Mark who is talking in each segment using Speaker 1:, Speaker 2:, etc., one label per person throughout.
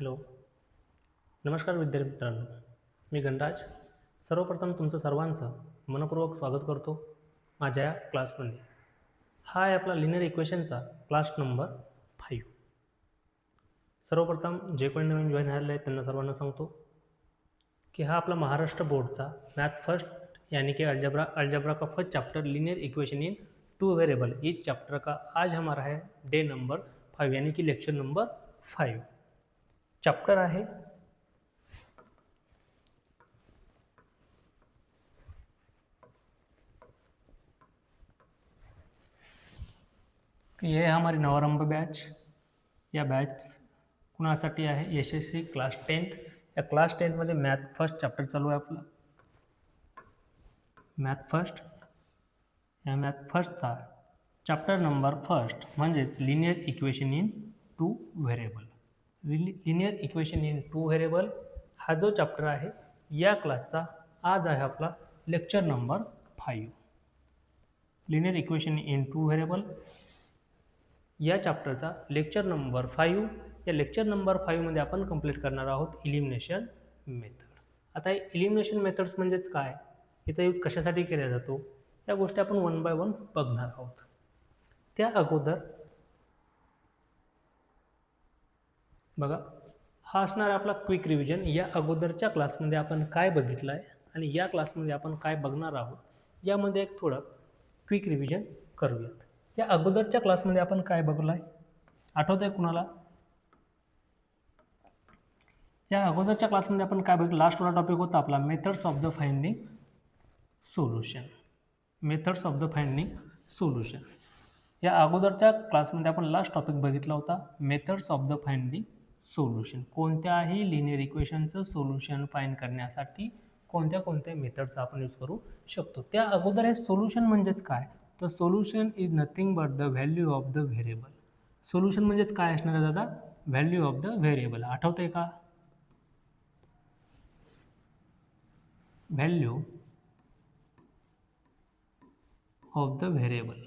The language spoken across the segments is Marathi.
Speaker 1: हॅलो, नमस्कार विद्यार्थी मित्रांनो. मी गणराज. सर्वप्रथम तुमचं सर्वांचं मनपूर्वक स्वागत करतो माझ्या या क्लासमध्ये. हा आहे आपला लिनियर इक्वेशनचा क्लास नंबर 5. सर्वप्रथम जे कोणी नवीन जॉईन झालेले आहेत त्यांना सर्वांना सांगतो कि हा अपना महाराष्ट्र बोर्ड का मैथ फर्स्ट यानी कि अलजबरा का first chapter linear equation in 2 variable, is chapter का आज हमारा है डे नंबर 5 यानी कि लेक्चर नंबर 5. चैप्टर है ये हमारी नवारंभ बैच. या बैच कुणासाठी आहे? यशस्वी क्लास 10th. या क्लास 10th मध्ये मॅथ फर्स्ट चॅप्टर चालू आहे आपला. मॅथ फर्स्ट या मॅथ फर्स्टचा चॅप्टर नंबर फर्स्ट म्हणजेच linear equation in 2 variable. Linear equation in 2 variable हा जो चॅप्टर आहे या क्लासचा आज आहे आपला lecture number 5. Linear equation in 2 variable या चॅप्टरचा लेक्चर नंबर 5. या लेक्चर नंबर 5 मध्ये आपण कंप्लीट करणार आहोत इलिमिनेशन मेथड. आता इलिमिनेशन मेथड्स म्हणजेच काय, याचा यूज कशासाठी केला जातो, या गोष्टी आपण वन बाय वन बघणार आहोत. त्या अगोदर बघा, हा असणार आपला क्विक रिव्हिजन. या अगोदरच्या क्लासमध्ये आपण काय बघितलं आहे आणि या क्लासमध्ये आपण काय बघणार आहोत यामध्ये एक थोडं क्विक रिव्हिजन करूयात. या अगोदरच्या क्लासमध्ये आपण काय बघलं आहे आठवत आहे कुणाला? या अगोदरच्या क्लासमध्ये आपण काय बघितलं? लास्ट वाला टॉपिक होता आपला methods of the finding solution. Methods of the finding solution. या अगोदरच्या क्लासमध्ये आपण लास्ट टॉपिक बघितला होता methods of the finding solution. कोणत्याही लिनियर इक्वेशनचं सोल्यूशन फाइंड करण्यासाठी कोणत्या मेथडचा आपण यूज करू शकतो. त्या अगोदर हे सोल्यूशन म्हणजेच काय, तर solution is nothing but the value of the variable. Solution म्हणजेच काय असणार आहे दादा? Value of the variable. आठवतंय का? Value of the variable.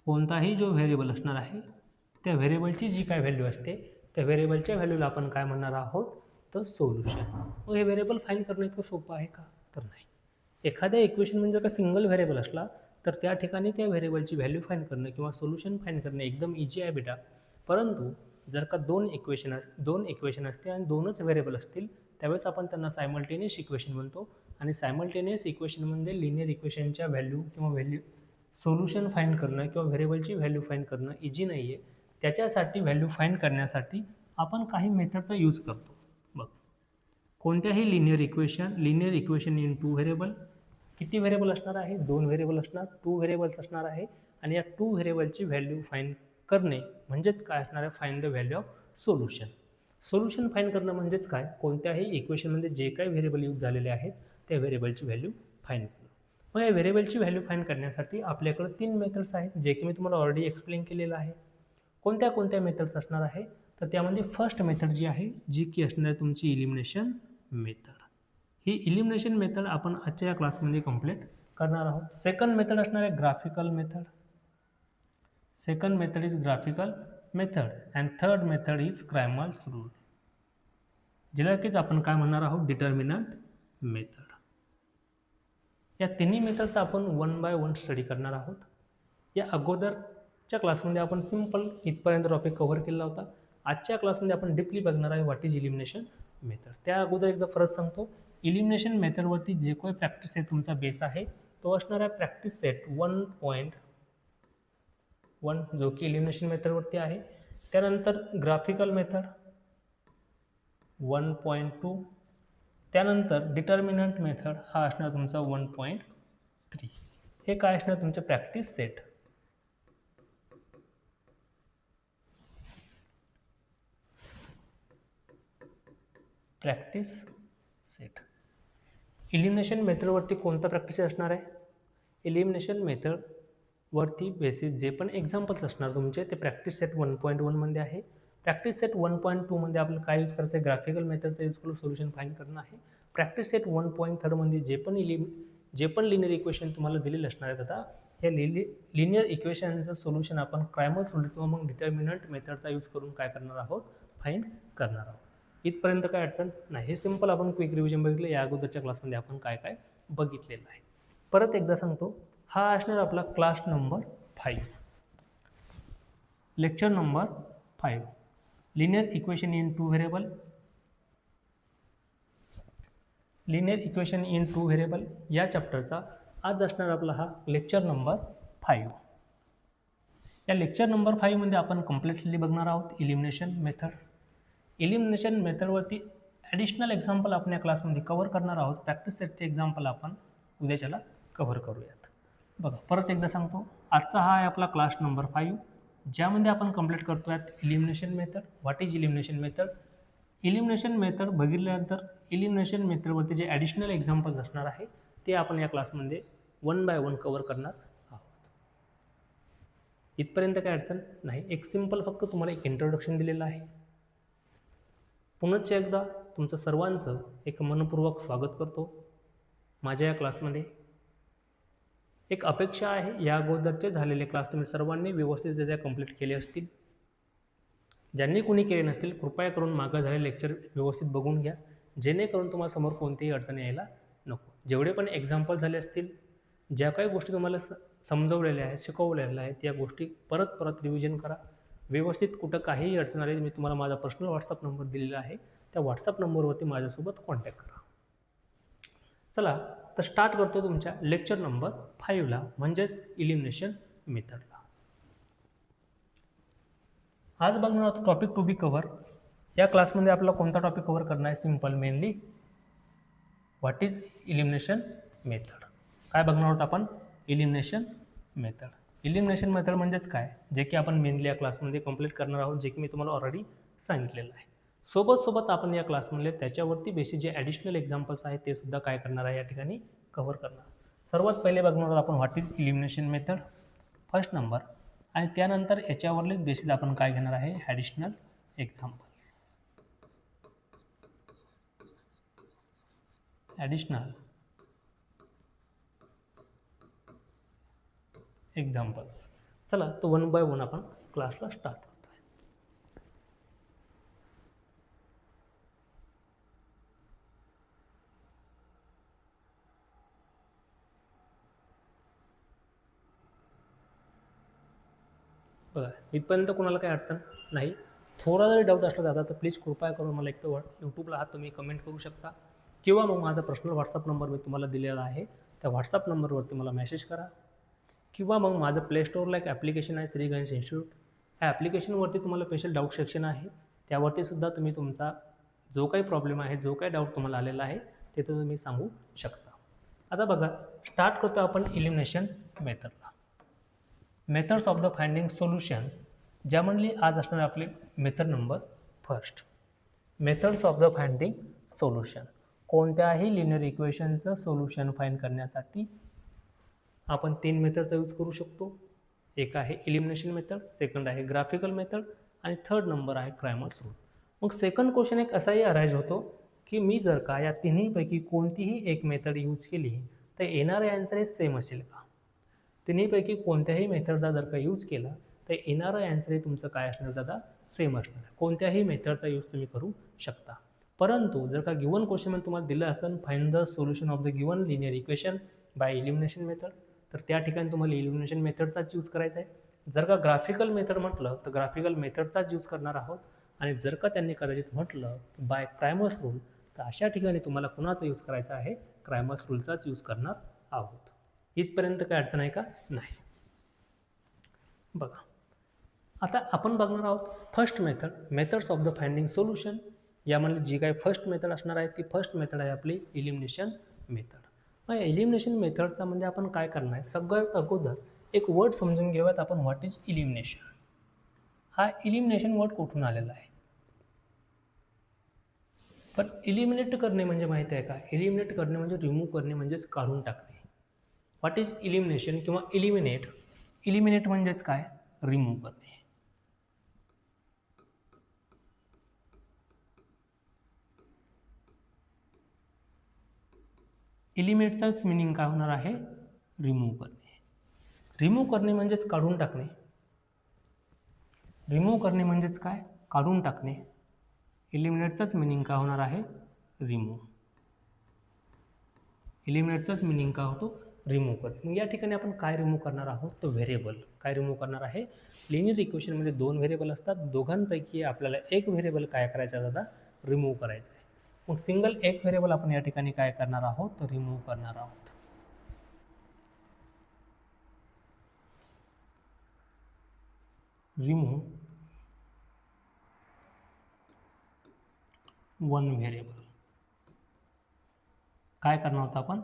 Speaker 1: कोणताही जो व्हेरिएबल असणार आहे त्या व्हेरिएबलची जी काय व्हॅल्यू असते त्या व्हेरिएबलच्या व्हॅल्यूला आपण काय म्हणणार आहोत, तर सोल्यूशन. मग हे व्हेरिएबल फाइंड करणं इतकं सोपं आहे का? तर नाही. एखाद्या इक्वेशन म्हणजे जर का सिंगल व्हेरिएबल असला तर त्या ठिकाणी त्या व्हेरिएबलची व्हॅल्यू फाइंड करणं किंवा सोल्यूशन फाइंड करणं एकदम इझी आहे बेटा. परंतु जर का दोन इक्वेशन असते आणि दोनच व्हेरिएबल असतील त्यावेळेस आपण त्यांना सायमल्टेनियस इक्वेशन म्हणतो. आणि सायमल्टेनियस इक्वेशनमध्ये लिनियर इक्वेशनच्या व्हॅल्यू किंवा सोल्यूशन फाइंड करणं किंवा व्हेरिएबलची व्हॅल्यू फाइंड करणं इझी नाही आहे. त्याच्यासाठी व्हॅल्यू फाइंड करण्यासाठी आपण काही मेथडचा यूज करतो. बघ, कोणत्याही लिनियर इक्वेशन इन 2 व्हेरिएबल. किती व्हेरिएबल असणार आहे? 2 व्हेरिएबल असणार. 2 व्हेरिएबल्स असणार आहे आणि या 2 व्हेरिएबलची व्हॅल्यू फाइंड करणे म्हणजेच काय असणार आहे? Find the value of solution. Solution find करणं म्हणजेच काय? कोणत्याही इक्वेशनमध्ये जे काही व्हेरिएबल यूज झालेले आहेत त्या व्हेरिएबलची व्हॅल्यू फाइंड करणं. मग या व्हेरिएबलची व्हॅल्यू फाइंड करण्यासाठी आपल्याकडे 3 मेथड्स आहेत जे की मी तुम्हाला ऑलरेडी एक्सप्लेन केलेलं आहे. कोणत्या मेथड्स असणार आहे, तर त्यामध्ये फर्स्ट मेथड जी आहे जी की असणार आहे तुमची इलिमिनेशन मेथड. ही इलिमिनेशन मेथड आपण आजच्या या क्लासमध्ये कंप्लीट करणार आहोत. सेकंड मेथड असणार आहे graphical method. Second method is graphical method and third method is Cramer's rule, जिला कीच आपण काय म्हणणार आहोत? Determinant method. या तिन्ही मेथडचा आपण वन बाय वन स्टडी करणार आहोत. या अगोदरच्या क्लासमध्ये आपण सिंपल इथपर्यंत टॉपिक कव्हर केला होता. आजच्या क्लासमध्ये आपण डीपली बघणार आहे व्हॉट इज इलिमिनेशन मेथड. त्या अगोदर एकदा परत सांगतो, इलिमिनेशन मेथडवरती जे काही प्रॅक्टिस आहे तुमचा बेस आहे तो असणार आहे प्रॅक्टिस सेट 1.1 जो की इलिमिनेशन मेथडवरती आहे. त्यानंतर ग्राफिकल मेथड 1.2. त्यानंतर डिटर्मिनंट मेथड हा असणार तुमचा 1.3. हे काय असणार तुमचे practice set. Practice set. Elimination मेथडवरती कोणता प्रॅक्टिस असणार आहे? इलिमिनेशन मेथडवरती बेसिस जे पण एक्झाम्पल्स असणार तुमचे ते प्रॅक्टिस सेट 1.1 मध्ये आहे. प्रॅक्टिस सेट 1.2 मध्ये आपल्याला काय यूज करायचं आहे? ग्राफिकल मेथडचा यूज करून सोल्यूशन फाइंड करणं आहे. प्रॅक्टिस सेट 1.3 मध्ये जे पण लिनियर इक्वेशन तुम्हाला दिलेले असणार आहेत आता हे लिनियर इक्वेशनचं सोल्यूशन आपण क्रॅमर्स रूल किंवा मग डिटर्मिनंट मेथडचा यूज करून काय करणार आहोत? फाईंड करणार आहोत. इथपर्यंत काय अडचण नाही. हे सिंपल आपण क्विक रिव्हिजन बघितलं. या अगोदरच्या क्लासमध्ये आपण काय काय बघितलेलं आहे. परत एकदा सांगतो, हा असणार आपला class number 5, lecture number 5, linear equation in two variable. Linear equation in two variable या चॅप्टरचा आज असणार आपला हा लेक्चर नंबर 5. या लेक्चर नंबर 5 मध्ये आपण कम्प्लिटली बघणार आहोत इलिमिनेशन मेथड. इलिमिनेशन मेथडवरती ॲडिशनल एक्झाम्पल आपण या क्लासमध्ये कव्हर करणार आहोत. प्रॅक्टिस सेटचे एक्झाम्पल आपण उद्याच्याला कव्हर करूयात. बघा परत एकदा सांगतो, आजचा हा आहे आपला क्लास नंबर 5, ज्यामध्ये आपण कंप्लीट करतो यात elimination method. What is elimination method? Elimination method बघितल्यानंतर इलिमिनेशन मेथडवरती जे ॲडिशनल एक्झाम्पल्स असणार आहे ते आपण या क्लासमध्ये 1 बाय 1 कव्हर करणार आहोत. इथपर्यंत काय अडचण नाही. एक सिंपल फक्त तुम्हाला एक इंट्रोडक्शन दिलेलं आहे. पुनश्च एकदा तुमचं सर्वांचं एक मनपूर्वक स्वागत करतो माझ्या या क्लासमध्ये. एक अपेक्षा आहे या अगोदरचे झालेले क्लास तुम्ही सर्वांनी व्यवस्थितरित्या कंप्लीट केले असतील. ज्यांनी कोणी केले नसतील कृपया करून मागं झालेले लेक्चर व्यवस्थित बघून घ्या, जेणेकरून तुम्हाला समोर कोणतीही अडचण यायला नको. जेवढे पण एक्झाम्पल झाले असतील, ज्या काही गोष्टी तुम्हाला समजवलेल्या आहेत, शिकवलेल्या आहेत, त्या गोष्टी परत परत रिव्हिजन करा व्यवस्थित. कुठं काहीही अडचण आली मी तुम्हाला माझा पर्सनल व्हॉट्सअप नंबर दिलेला आहे, त्या व्हॉट्सअप नंबरवरती माझ्यासोबत कॉन्टॅक्ट करा. चला तर स्टार्ट करतो तुमच्या लेक्चर नंबर 5ला, म्हणजेच इलिमिनेशन मेथडला. आज बघणार आहोत टॉपिक टू बी कव्हर. या क्लासमध्ये आपल्याला कोणता टॉपिक कव्हर करणार आहे? Simple mainly what is elimination method. काय बघणार आहोत आपण? Elimination method. इलिमिनेशन मेथड म्हणजेच काय, जे की आपण मेनली या क्लासमध्ये कंप्लीट करणार आहोत, जे की मी तुम्हाला ऑलरेडी सांगितलेलं आहे. सोबत आपण या क्लासमध्ये त्याच्यावरती बेसिक जे ॲडिशनल एक्झाम्पल्स आहेत ते सुद्धा काय करणार आहे या ठिकाणी कव्हर करणार. सर्वात पहिले बघणार आहोत आपण what is elimination method first number, आणि त्यानंतर याच्यावरलेच बेसिस आपण काय घेणार आहे? Additional examples. Additional examples. चला तो 1 बाय 1 आपण क्लासला स्टार्ट करतो आहे. बघा इथपर्यंत कोणाला काही अडचण नाही. थोडा जरी डाऊट असला दादा तर प्लीज कृपया करून मला एक तर यूट्यूबला आहात तुम्ही कमेंट करू शकता, किंवा मग माझा पर्सनल व्हॉट्सअप नंबर मी तुम्हाला दिलेला आहे, त्या व्हॉट्सअप नंबरवरती मला मेसेज करा, किंवा मग माझं प्ले स्टोअरला एक ॲप्लिकेशन आहे श्री गणेश इन्स्टिट्यूट. ह्या ॲप्लिकेशनवरती तुम्हाला स्पेशल डाऊट सेक्शन आहे, त्यावरती सुद्धा तुम्ही तुमचा जो काही प्रॉब्लेम आहे, जो काही डाऊट तुम्हाला आलेला आहे ते तुम्ही सांगू शकता. आता बघा स्टार्ट करतो आपण इलिमिनेशन मेथडला. Methods of the finding solution, ज्यामधली आज असणार आपली method number first. Methods of the finding solution. कोणत्याही लिनियर इक्वेशनचं सोल्युशन फाइंड करण्यासाठी आपण 3 मेथडचा यूज करू शकतो. एक आहे इलिमिनेशन मेथड, सेकंड आहे ग्राफिकल मेथड, आणि थर्ड नंबर आहे क्रॅमर्स रूल. मग सेकंड क्वेश्चन एक असाही अराईज होतो की मी जर का या तिन्हीपैकी कोणतीही एक मेथड यूज केली तर येणारे आन्सर हे सेम असेल का? तिन्हीपैकी कोणत्याही मेथडचा जर का यूज केला तर येणारं आन्सर हे तुमचं काय असणार दादा? सेम असणार. कोणत्याही मेथडचा यूज तुम्ही करू शकता. परंतु जर का गिवन क्वेश्चनमध्ये तुम्हाला दिलं असेल find the solution of the given linear equation by elimination method, तर त्या ठिकाणी तुम्हाला इलिमिनेशन मेथडचाच यूज करायचा आहे. जर का ग्राफिकल मेथड म्हटलं तर ग्राफिकल मेथडचाच यूज करणार आहोत, आणि जर का त्यांनी कदाचित म्हटलं बाय क्रॅमर्स रूल तर अशा ठिकाणी तुम्हाला कुणाचा यूज करायचा आहे? क्रॅमर्स रूलचाच यूज करणार आहोत. इथपर्यंत काय अडचण आहे का? नाही. बघा आता आपण बघणार आहोत first method, methods of the finding solution. यामध्ये जी काही फर्स्ट मेथड असणार आहे ती फर्स्ट मेथड आहे आपली इलिमिनेशन मेथड. मग इलिमिनेशन मेथडचा म्हणजे आपण काय करणार आहे? सगळ्यात अगोदर एक वर्ड समजून घेऊयात आपण, व्हॉट इज इलिमिनेशन. हा इलिमिनेशन वर्ड कुठून आलेला आहे? पण इलिमिनेट करणे म्हणजे माहिती आहे का? इलिमिनेट करणे म्हणजे रिमूव्ह करणे, म्हणजेच काढून टाकणे. व्हॉट इज इलिमिनेशन किंवा इलिमिनेट? इलिमिनेट म्हणजेच काय? रिमूव्ह करणे. इलिमिनेटचाच मिनिंग काय होणार आहे? रिमूव्ह करणे. रिमूव्ह करणे म्हणजेच काढून टाकणे. रिमूव्ह करणे म्हणजेच काय? काढून टाकणे. इलिमिनेटचाच मिनिंग काय होणार आहे? रिमूव्ह. इलिमिनेटचाच मिनिंग काय होतो? रिमूव्ह करणे. मग या ठिकाणी आपण काय रिमूव्ह करणार आहोत? तर व्हेरिएबल. काय रिमूव्ह करणार आहे? लिनियर इक्वेशनमध्ये 2 व्हेरिएबल असतात, दोघांपैकी आपल्याला एक व्हेरिएबल काय करायचा दादा? रिमूव्ह करायचा आहे. मग सिंगल एक व्हेरिएबल आपण या ठिकाणी काय करणार आहोत? तर रिमूव्ह करणार आहोत. Remove one variable. काय करणार आहोत आपण?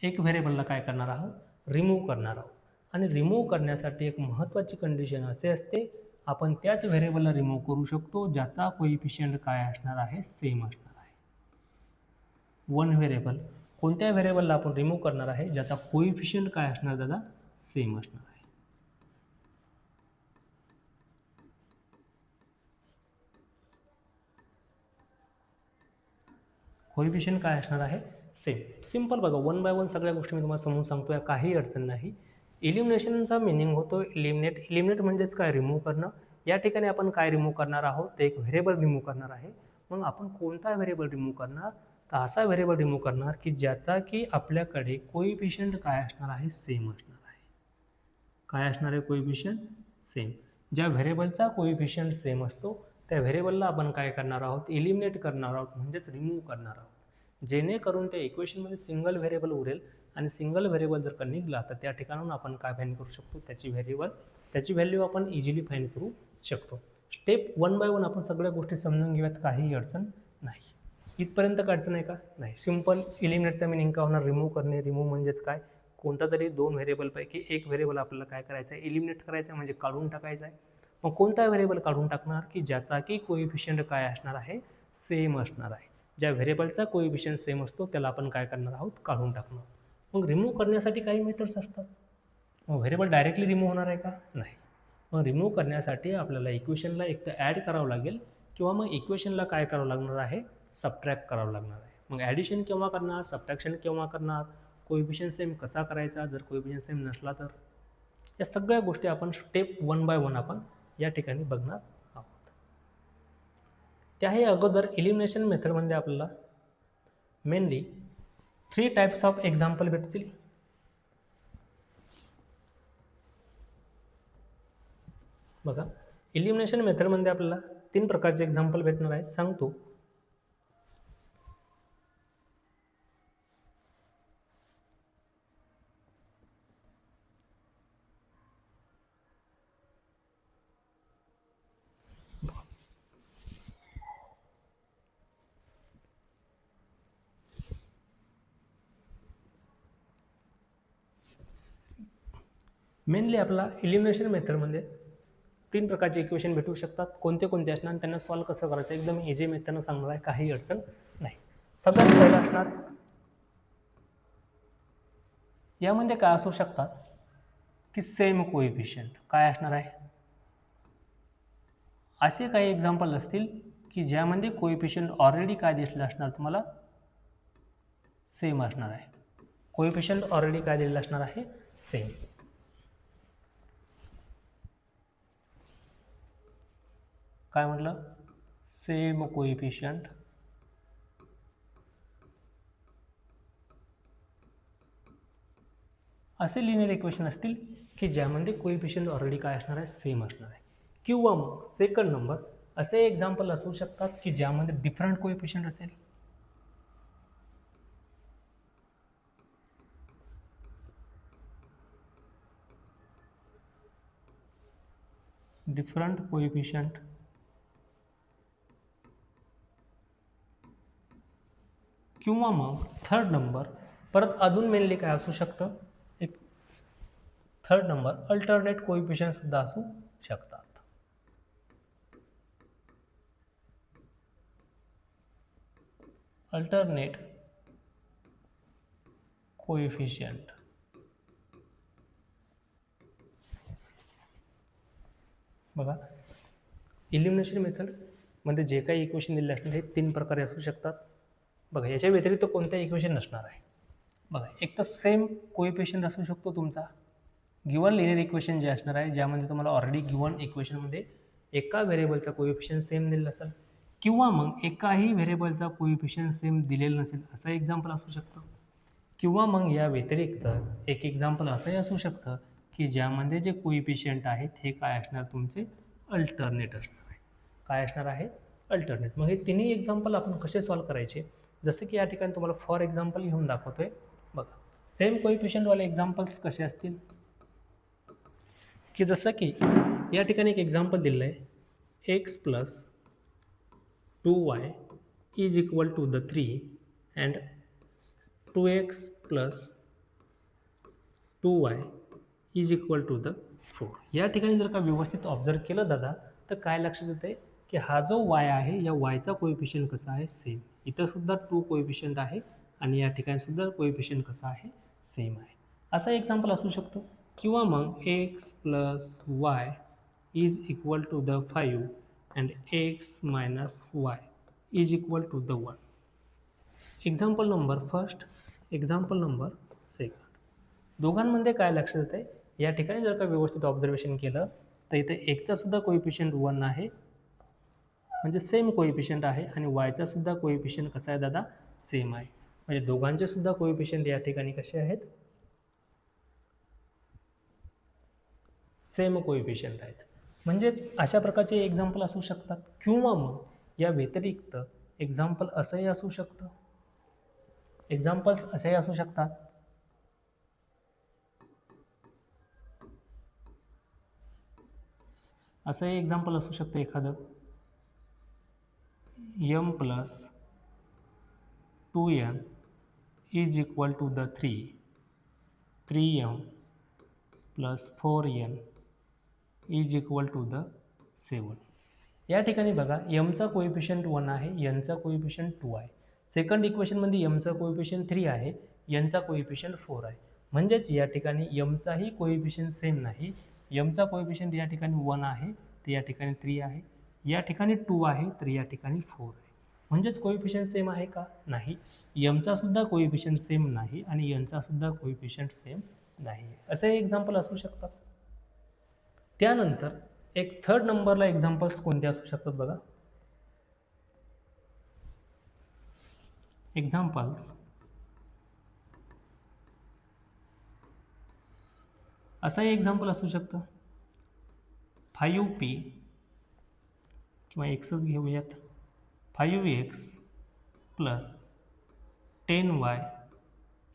Speaker 1: एक व्हेरिएबलला काय करणार आहोत? रिमूव्ह करणार आहोत. आणि रिमूव्ह करण्यासाठी एक महत्त्वाची कंडिशन असे असते, आपण त्याच व्हेरिएबलला रिमूव्ह करू शकतो ज्याचा कोइफिशियंट काय असणार आहे? सेम असणार आहे. One variable. कोणत्या व्हेरिएबलला आपण रिमूव्ह करणार आहे ज्याचा कोइफिशियंट काय असणार दादा? सेम असणार आहे. कोइफिशियंट काय असणार आहे? सेम. सिंपल बघा, 1 बाय 1 सगळ्या गोष्टी मी तुम्हाला समजून सांगतोय, काही अडचण नाही. इलिमिनेशनचा मिनिंग होतो इलिमिनेट. इलिमिनेट म्हणजेच काय? रिमूव्ह करणं. या ठिकाणी आपण काय रिमूव्ह करणार आहोत? तर एक व्हेरिएबल रिमूव्ह करणार आहे. मग आपण कोणता व्हेरिएबल रिमूव्ह करणार? तर असा व्हेरिएबल रिमूव्ह करणार की ज्याचा की आपल्याकडे कोइफिशियंट काय असणार आहे? सेम असणार आहे. काय असणार आहे? Coefficient same. ज्या व्हेरिएबलचा कोइफिशियंट सेम असतो त्या व्हेरिएबलला आपण काय करणार आहोत? इलिमिनेट करणार आहोत, म्हणजेच रिमूव्ह करणार आहोत, जेणेकरून त्या इक्वेशनमध्ये सिंगल व्हेरिएबल उरेल. आणि सिंगल व्हेरिएबल जर का निघाला तर त्या ठिकाणाहून आपण काय फाईंड करू शकतो? त्याची व्हॅल्यू आपण इझिली फाईंड करू शकतो. स्टेप 1 बाय 1 आपण सगळ्या गोष्टी समजून घेऊयात, काहीही अडचण नाही. इथपर्यंत काय अडचण आहे का? नाही. सिंपल. इलिमिनेटचा मिनिंग काय होणार? रिमूव्ह करणे. रिमूव्ह म्हणजेच काय? कोणता तरी 2 व्हेरिएबलपैकी एक व्हेरिएबल आपल्याला काय करायचं आहे? इलिमिनेट करायचं आहे, म्हणजे काढून टाकायचं आहे. मग कोणता व्हेरिएबल काढून टाकणार? की ज्याचा की कोइफिशियंट काय असणार आहे? सेम असणार आहे. ज्या व्हेरिएबलचा कोइफिशियंट सेम असतो त्याला आपण काय करणार आहोत? काढून टाकणार. मग रिमूव्ह करण्यासाठी काही मेथड्स असतात. मग व्हेरिएबल डायरेक्टली रिमूव्ह होणार आहे का? नाही. मग रिमूव्ह करण्यासाठी आपल्याला इक्वेशनला एक तर ॲड करावं लागेल किंवा मग इक्वेशनला काय करावं लागणार आहे? सबट्रॅक्ट करावं लागणार आहे. मग ॲडिशन केव्हा करणार? सबट्रॅक्शन केव्हा करणार? कोइफिशियंट सेम कसा करायचा? जर कोइफिशियंट सेम नसला तर? या सगळ्या गोष्टी आपण स्टेप 1 बाय 1 आपण या ठिकाणी बघणार आहोत. त्याही अगोदर इलिमिनेशन मेथडमध्ये आपल्याला मेनली 3 टाइप्स ऑफ एक्झाम्पल भेटतील. बघा, इलिमिनेशन मेथडमध्ये आपल्याला 3 प्रकारचे एक्झाम्पल भेटणार आहेत, सांगतो. मेनली आपला इलिमिनेशन मेथडमध्ये 3 प्रकारचे इक्वेशन भेटू शकतात. कोणते कोणते असणार आणि त्यांना सॉल्व्ह कसं करायचं? एकदम इझी मेथडनं सांगणार आहे, काही अडचण नाही. सगळ्यात पहिलं असणार, यामध्ये काय असू शकतात की सेम कोइफिशियंट. काय असणार आहे? असे काही एक्झाम्पल असतील की ज्यामध्ये कोइफिशियंट ऑलरेडी काय दिसलं असणार तुम्हाला? सेम असणार आहे. कोइफिशियंट ऑलरेडी काय दिलेलं असणार आहे? सेम. काय म्हटलं? Same coefficient. असे लिनियर इक्वेशन असतील की ज्यामध्ये कोइफिशियंट ऑलरेडी काय असणार आहे? सेम असणार आहे. किंवा मग सेकंड नंबर असे एक्झाम्पल असू शकतात की ज्यामध्ये डिफरंट कोइफिशियंट असेल. Different coefficient. किंवा मग थर्ड नंबर परत अजून मेनली काय असू शकतं? एक थर्ड नंबर अल्टरनेट कोइफिशियंट सुद्धा असू शकतात. Alternate coefficient. बघा, इलिमिनेशन मेथडमध्ये जे काही इक्वेशन दिले असणार हे 3 प्रकारे असू शकतात. बघा, याच्या व्यतिरिक्त कोणत्याही इक्वेशन नसणार आहे. बघा, एक तर सेम कोइफिशियंट असू शकतो तुमचा. गिवन लिनियर इक्वेशन जे असणार आहे ज्यामध्ये तुम्हाला ऑलरेडी गिवन इक्वेशनमध्ये एका व्हेरिएबलचा कोइफिशियंट सेम दिलेला असेल. किंवा मग एकाही व्हेरिएबलचा कोइफिशियंट सेम दिलेला नसेल असं एक्झाम्पल असू शकतं. किंवा मग या व्यतिरिक्त एक एक्झाम्पल असंही असू शकतं की ज्यामध्ये जे कोइफिशियंट आहेत हे काय असणार, तुमचे अल्टरनेट असणार आहे. काय असणार आहे, अल्टरनेट. मग हे तिन्ही एक्झाम्पल आपण कसे सॉल्व्ह करायचे, जसं की या ठिकाणी तुम्हाला फॉर एक्झाम्पल घेऊन दाखवतोय. बघा, सेम कोइफिशियंटवाले एक्झाम्पल्स कसे असतील की जसं की या ठिकाणी एक एक्झाम्पल दिलेलं आहे, x plus 2y is equal to the 3 and 2x plus 2y is equal to the 4. या ठिकाणी जर का व्यवस्थित ऑब्झर्व केलं दादा तर काय लक्षात येते की हा जो y आहे या yचा कोइफिशियंट कसा आहे, सेम. इथं सुद्धा 2 कोइफिशियंट आहे आणि या ठिकाणी सुद्धा कोइफिशियंट कसा आहे, सेम आहे. असा एक्झाम्पल असू शकतो. किंवा मग x plus y is equal to the 5 and x minus y is equal to the 1. Example number first, example number second. दोघांमध्ये काय लक्षात येते, या ठिकाणी जर का व्यवस्थित ऑब्झर्वेशन केलं तर इथे एक्सचा सुद्धा कोइफिशियंट 1 आहे, म्हणजे सेम कोइफिशियंट आहे, आणि वायचा सुद्धा कोइफिशियंट कसा आहे दादा, सेम आहे. म्हणजे दोघांचे सुद्धा कोइफिशियंट या ठिकाणी कसे आहेत, सेम कोइफिशियंट आहेत. म्हणजेच अशा प्रकारचे एक्झाम्पल असू शकतात. किंवा मग या व्यतिरिक्त एक्झाम्पल असंही असू शकतं, एक्झाम्पल्स असेही असू शकतात असंही एक्झाम्पल असू शकतं एखादं, m plus 2n is equal to the 3m plus 4n is equal to the 7. या ठिकाणी बघा, mचा कोइफिशियंट 1 आहे, nचा कोइफिशियंट 2 आहे. सेकंड इक्वेशनमध्ये एमचा कोइफिशियंट 3 आहे, एनचा कोइफिशियंट 4 आहे. म्हणजेच या ठिकाणी एमचाही कोइफिशियंट सेम नाही. एमचा कोइफिशियंट या ठिकाणी 1 आहे, तर या ठिकाणी 3 आहे. या ठिकाणी 2 आहे, तर या ठिकाणी 4 आहे. म्हणजेच कोइफिशियंट सेम आहे का, नाही. एमचा सुद्धा कोइफिशियंट सेम नाही आणि एनचा सुद्धा कोइफिशियंट सेम नाही. असे एक्झाम्पल असू शकतात. त्यानंतर एक थर्ड नंबरला एक्झाम्पल्स कोणते असू शकतात बघा. एक्झाम्पल्स असंही एक्झाम्पल असू शकतं, 5p किंवा एक्सच घेऊयात, 5x plus 10y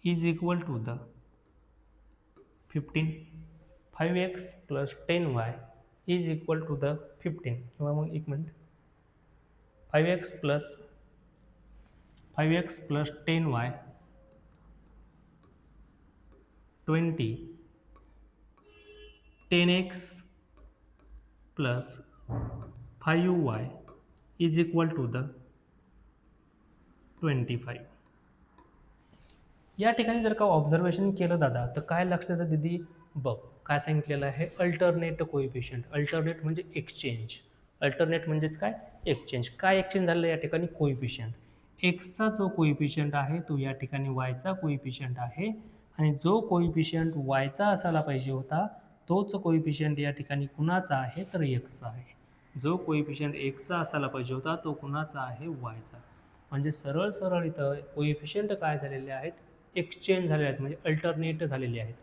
Speaker 1: is equal to the 15. 5x plus 10y is equal to the 15. किंवा मग एक minute, 5x plus 10y 20, 10x plus 5y is equal to the 25. या ठिकाणी जर का ऑब्झर्वेशन केलं दादा तर काय लक्षात येतं दीदी, बघ काय सांगितलेलं आहे, अल्टरनेट कोइफिशियंट. अल्टरनेट म्हणजे एक्सचेंज, अल्टरनेट म्हणजेच काय, एक्सचेंज. काय एक्सचेंज झालं या ठिकाणी, कोइफिशियंट. एक्सचा जो कोइफिशियंट आहे तो या ठिकाणी वायचा कोइफिशियंट आहे, आणि जो कोइफिशियंट वायचा असायला पाहिजे होता तोच कोइफिशियंट या ठिकाणी कुणाचा आहे, तर एक्सचा आहे. जो कोइफिशियंट एक्सचा असायला पाहिजे होता तो कुणाचा आहे, वायचा. म्हणजे सरळ सरळ इथं कोइफिशियंट काय झालेले आहेत, एक्सचेंज झालेले आहेत, म्हणजे अल्टरनेट झालेले आहेत.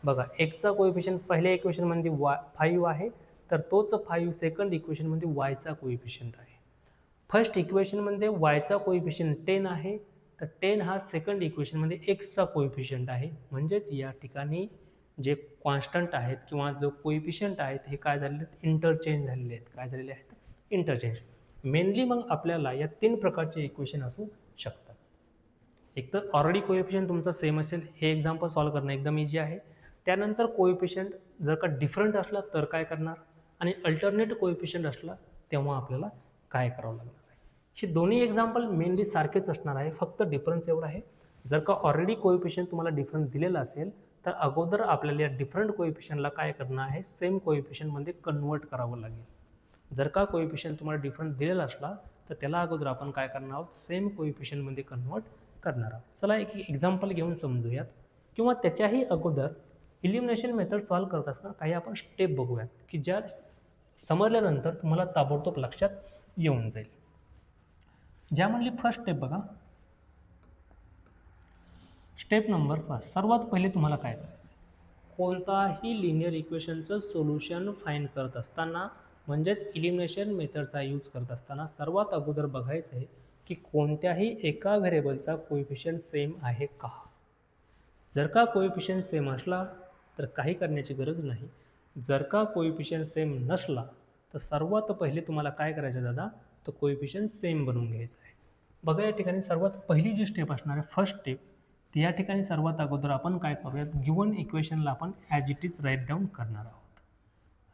Speaker 1: बघा, एक्सचा कोइफिशियंट पहिल्या इक्वेशनमध्ये 5 आहे, तर तोच 5 सेकंड इक्वेशनमध्ये वायचा कोइफिशियंट आहे. फर्स्ट इक्वेशनमध्ये वायचा कोइफिशियंट 10 आहे, तर 10 हा सेकंड इक्वेशनमध्ये एक्सचा कोइफिशियंट आहे. म्हणजेच या ठिकाणी जे कॉन्स्टंट आहेत किंवा जो कोइफिशियंट आहेत हे काय झालेले आहेत, इंटरचेंज झालेले आहेत. काय झालेले आहेत, इंटरचेंज. मेनली मग आपल्याला या 3 प्रकारचे इक्वेशन असू शकतात. एक तर ऑलरेडी कोइफिशियंट तुमचा सेम असेल, हे एक्झाम्पल सॉल्व्ह करणं एकदम इझी आहे. त्यानंतर कोइफिशियंट जर का डिफरंट असला तर काय करणार, आणि अल्टरनेट कोइफिशियंट असला तेव्हा आपल्याला काय करावं लागणार आहे. हे दोन्ही एक्झाम्पल मेनली सारखेच असणार आहे, फक्त डिफरन्स एवढा आहे, जर का ऑलरेडी कोइफिशियंट तुम्हाला डिफरंट दिलेला असेल तर अगोदर आपल्याला या डिफरंट कोइफिशियंटला काय करणं आहे, सेम कोइफिशियंटमध्ये कन्वर्ट करावं लागेल. जर का कोइफिशियंट तुम्हाला डिफरंट दिलेला असला तर त्याला अगोदर आपण काय करणार आहोत, सेम कोइफिशियंटमध्ये कन्वर्ट करणार आहोत. चला एक एक्झाम्पल घेऊन समजूयात, किंवा त्याच्याही अगोदर इलिमिनेशन मेथड सॉल्व्ह करत असताना काही आपण स्टेप बघूयात की ज्या समजल्यानंतर तुम्हाला ताबडतोब लक्षात येऊन जाईल. ज्यामधली फर्स्ट स्टेप बघा, स्टेप नंबर 5. सर्वात पहिले तुम्हाला काय करायचं, कोणताही लिनियर इक्वेशनचं सोल्युशन फाइंड करत असताना म्हणजेच इलिमिनेशन मेथडचा यूज करत असताना सर्वात अगोदर बघायचं आहे की कोणत्याही एका व्हेरिएबलचा कोएफिशियंट सेम आहे का. जर का कोएफिशियंट सेम असला तर काही करण्याची गरज नाही. जर का कोएफिशियंट सेम नसला तर सर्वात पहिले तुम्हाला काय करायचं दादा, तर कोएफिशियंट सेम बनवून घ्यायचं आहे. बघा या ठिकाणी सर्वात पहिली जी स्टेप असणार आहे, फर्स्ट स्टेप, ती या ठिकाणी सर्वात अगोदर आपण काय करूयात, गिवन इक्वेशनला आपण as it is write down करणार आहोत.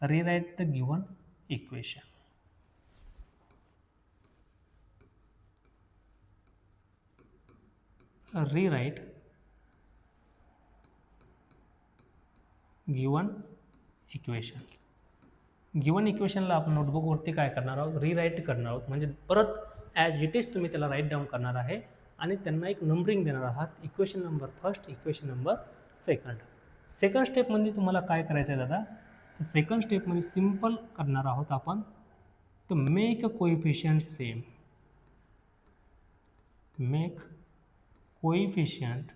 Speaker 1: Rewrite the given equation. Rewrite given equation. Given इक्वेशनला आपण नोटबुकवरती काय करणार आहोत, रिराईट करणार आहोत. म्हणजे परत ॲज इट इज तुम्ही त्याला राईट डाऊन करणार आहे आणि त्यांना एक नंबरिंग देणार आहात. Equation number first, equation number second. Second स्टेपमध्ये तुम्हाला काय करायचं आहे दादा, तर सेकंड स्टेपमध्ये सिम्पल करणार आहोत आपण, तर make coefficient same. Make coefficient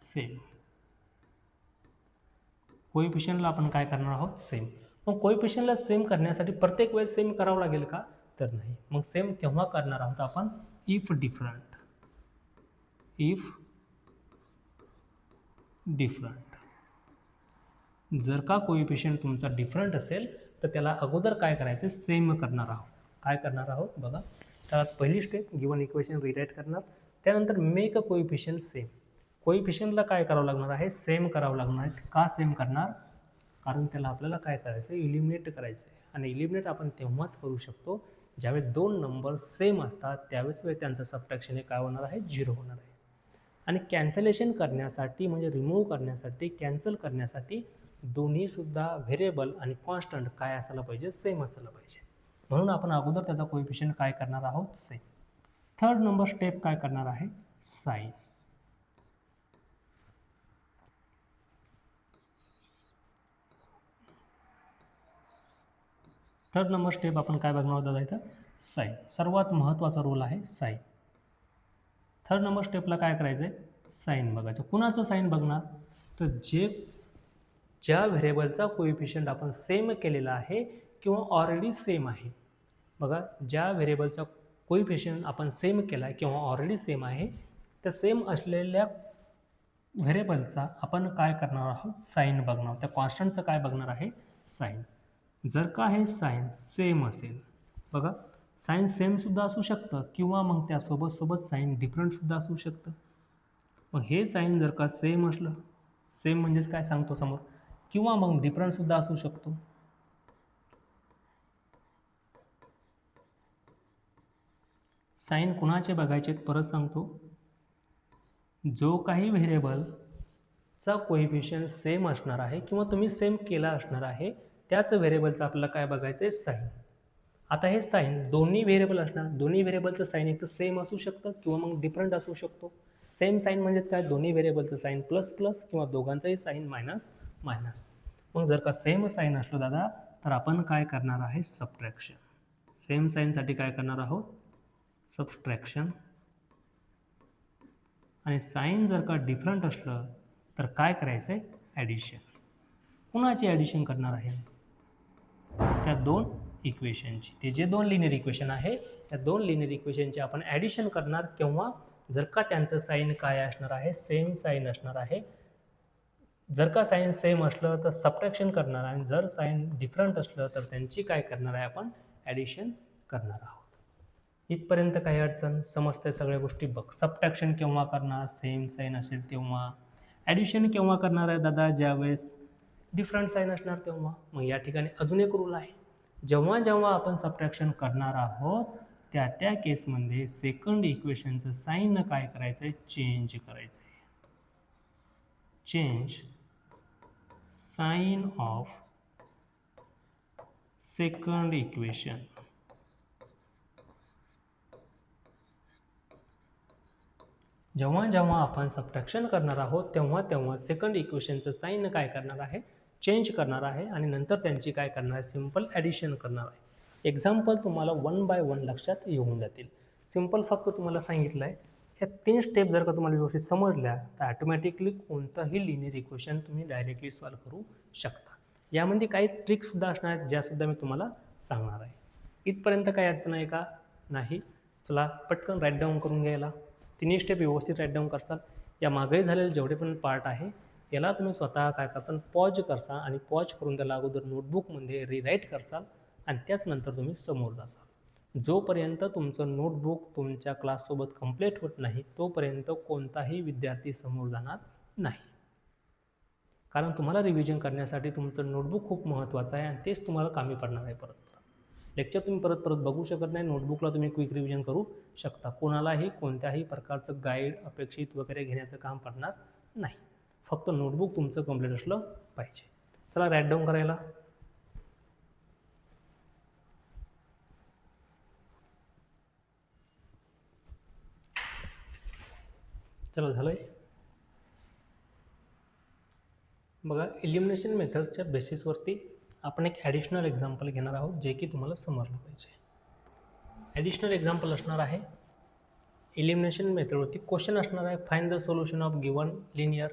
Speaker 1: same. कोएफिशियंटला आपण काय करणार आहोत, सेम. मग कोएफिशियंटला सेम करण्यासाठी प्रत्येक वेळेस सेम करावं लागेल का, तर नाही. मग सेम केव्हा करणार आहोत आपण, इफ डिफरंट. If different. जर का कोएफिशियंट तुमचा डिफरंट असेल तर त्याला अगोदर काय करायचं, सेम करणार आहोत. काय करणार आहोत बघा, सर्वात पहिली स्टेप गिवन इक्वेशन रिराईट करणार, त्यानंतर मेक अ कोएफिशियंट सेम. कोएफिशियंटला काय करावं लागणार आहे, सेम करावं लागणार आहे. का सेम करणार, कारण त्याला आपल्याला काय करायचं आहे, इलिमिनेट करायचं आहे. आणि इलिमिनेट आपण तेव्हाच करू शकतो ज्यावेळेस दोन नंबर सेम असतात, त्यावेळेस त्यांचं सबट्रॅक्शन हे काय होणार आहे, 0 होणार आहे. आणि कॅन्सलेशन करण्यासाठी म्हणजे रिमूव्ह करण्यासाठी, कॅन्सल करण्यासाठी दोन्हीसुद्धा व्हेरिएबल आणि कॉन्स्टंट काय असायला पाहिजे, सेम असायला पाहिजे. म्हणून आपण अगोदर त्याचा कोएफिशियंट काय करणार आहोत, सेम. थर्ड नंबर स्टेप काय करणार आहे, साइन. थर्ड नंबर स्टेप आपण काय बघणार आहोत दादा इथं, साइन. सर्वात महत्त्वाचा रोल आहे साइन. थर्ड नंबर स्टेपला काय करायचं आहे, साइन बघायचं. कुणाचं साइन बघणार, तर ज्या व्हेरिएबलचा कोएफिशियंट आपण सेम केलेला आहे किंवा ऑलरेडी सेम आहे. बघा, ज्या व्हेरिएबलचा कोएफिशियंट आपण सेम केला आहे किंवा ऑलरेडी सेम आहे, त्या सेम असलेल्या व्हेरिएबलचा आपण काय करणार आहोत, साइन बघणार. त्या कॉन्स्टंटचं काय बघणार आहे, साइन. जर का हे साइन सेम असेल, बघा साइन सेमसुद्धा असू शकतं किंवा मग त्यासोबत साइन डिफरंटसुद्धा असू शकतं. मग हे साइन जर का सेम असलं, सेम म्हणजेच काय सांगतो समोर, किंवा मग डिफरंटसुद्धा असू शकतो. साइन कुणाचे बघायचे परत सांगतो, जो काही व्हेरिएबलचा कोएफिशियंट सेम असणार आहे किंवा तुम्ही सेम केला असणार आहे त्याच व्हेरिएबलचं आपल्याला काय बघायचं आहे, साइन. आता हे साइन दोन्ही व्हेरिएबल असणार, दोन्ही व्हेरिएबलचं साइन एक तर सेम असू शकतं किंवा मग डिफरंट असू शकतो. सेम साइन म्हणजेच काय, दोन्ही व्हेरिएबलचं साइन प्लस प्लस किंवा दोघांचंही साइन मायनस मायनस. मग जर का सेम साइन असलं दादा तर आपण काय करणार आहे, सबट्रॅक्शन. सेम साइनसाठी काय करणार आहोत, सबट्रॅक्शन. आणि साइन जर का डिफरंट असलं तर काय करायचं आहे, ॲडिशन. कुणाची ॲडिशन करणार आहे, त्या दोन इक्वेशनची. ते जे दोन लिनियर इक्वेशन आहे त्या दोन लिनियर इक्वेशनचे आपण ॲडिशन करणार. केव्हा, जर का त्यांचं साइन काय असणार आहे, सेम साइन असणार आहे. जर का साइन सेम असलं तर सबट्रॅक्शन करणार, आणि जर साइन डिफरंट असलं तर त्यांची काय करणार आहे, आपण ॲडिशन करणार आहोत. इथपर्यंत काही अडचण समजते, सगळ्या गोष्टी बघ. सबट्रॅक्शन केव्हा करणार, सेम साइन असेल तेव्हा. ॲडिशन केव्हा करणार आहे दादा, ज्यावेळेस डिफरंट साइन असणार तेव्हा. मग या ठिकाणी अजून एक रूल आहे, जेव्हा जेव्हा आपण सबट्रॅक्शन करणार आहोत त्या केसमध्ये सेकंड इक्वेशनचं साइन काय करायचं आहे, चेंज करायचं आहे. Change sign of second equation. जेव्हा जेव्हा आपण सबट्रॅक्शन करणार आहोत तेव्हा सेकंड इक्वेशनचं साइन काय करणार आहे, चेंज करणार आहे. आणि नंतर त्यांची काय करणार आहे, सिंपल ॲडिशन करणार आहे. एक्झाम्पल तुम्हाला 1 बाय 1 लक्षात येऊन जातील. सिम्पल फक्त तुम्हाला सांगितलं आहे, ह्या 3 स्टेप जर का तुम्हाला व्यवस्थित समजल्या तर ॲटोमॅटिकली कोणतंही लिनियर इक्वेशन तुम्ही डायरेक्टली सॉल्व्ह करू शकता. यामध्ये काही ट्रिक्ससुद्धा असणार आहेत ज्यासुद्धा मी तुम्हाला सांगणार आहे. इथपर्यंत काही अडचण आहे का? नाही. चला पटकन राईट डाऊन करून घ्यायला. तिन्ही स्टेप व्यवस्थित राईट डाऊन करसाल. या मागे झालेले जेवढे पण पार्ट आहे याला तुम्ही स्वतः काय करसाल, पॉज करसाल आणि पॉज करून त्याला अगोदर नोटबुकमध्ये रिराईट करसाल आणि त्याचनंतर तुम्ही समोर जासाल. जोपर्यंत तुमचं नोटबुक तुमच्या क्लाससोबत कंप्लीट होत नाही तोपर्यंत कोणताही विद्यार्थी समोर जाणार नाही. कारण तुम्हाला रिव्हिजन करण्यासाठी तुमचं नोटबुक खूप महत्त्वाचं आहे आणि तेच तुम्हाला कामी पडणार आहे. परत लेक्चर तुम्ही परत बघू शकत नाही. नोटबुकला तुम्ही क्विक रिव्हिजन करू शकता. कोणालाही कोणत्याही प्रकारचं गाईड अपेक्षित वगैरे घेण्याचं काम पडणार नाही. फक्त नोटबुक तुमचं कंप्लीट असलं पाहिजे. चला राईट डाऊन करायला. चला झालं आहे. बघा, एलिमिनेशन मेथडच्या बेसिसवरती आपण एक ॲडिशनल एक्झाम्पल घेणार आहोत जे की तुम्हाला समजलं पाहिजे. ॲडिशनल एक्झाम्पल असणार आहे एलिमिनेशन मेथडवरती. क्वेश्चन असणार आहे, find the solution of given linear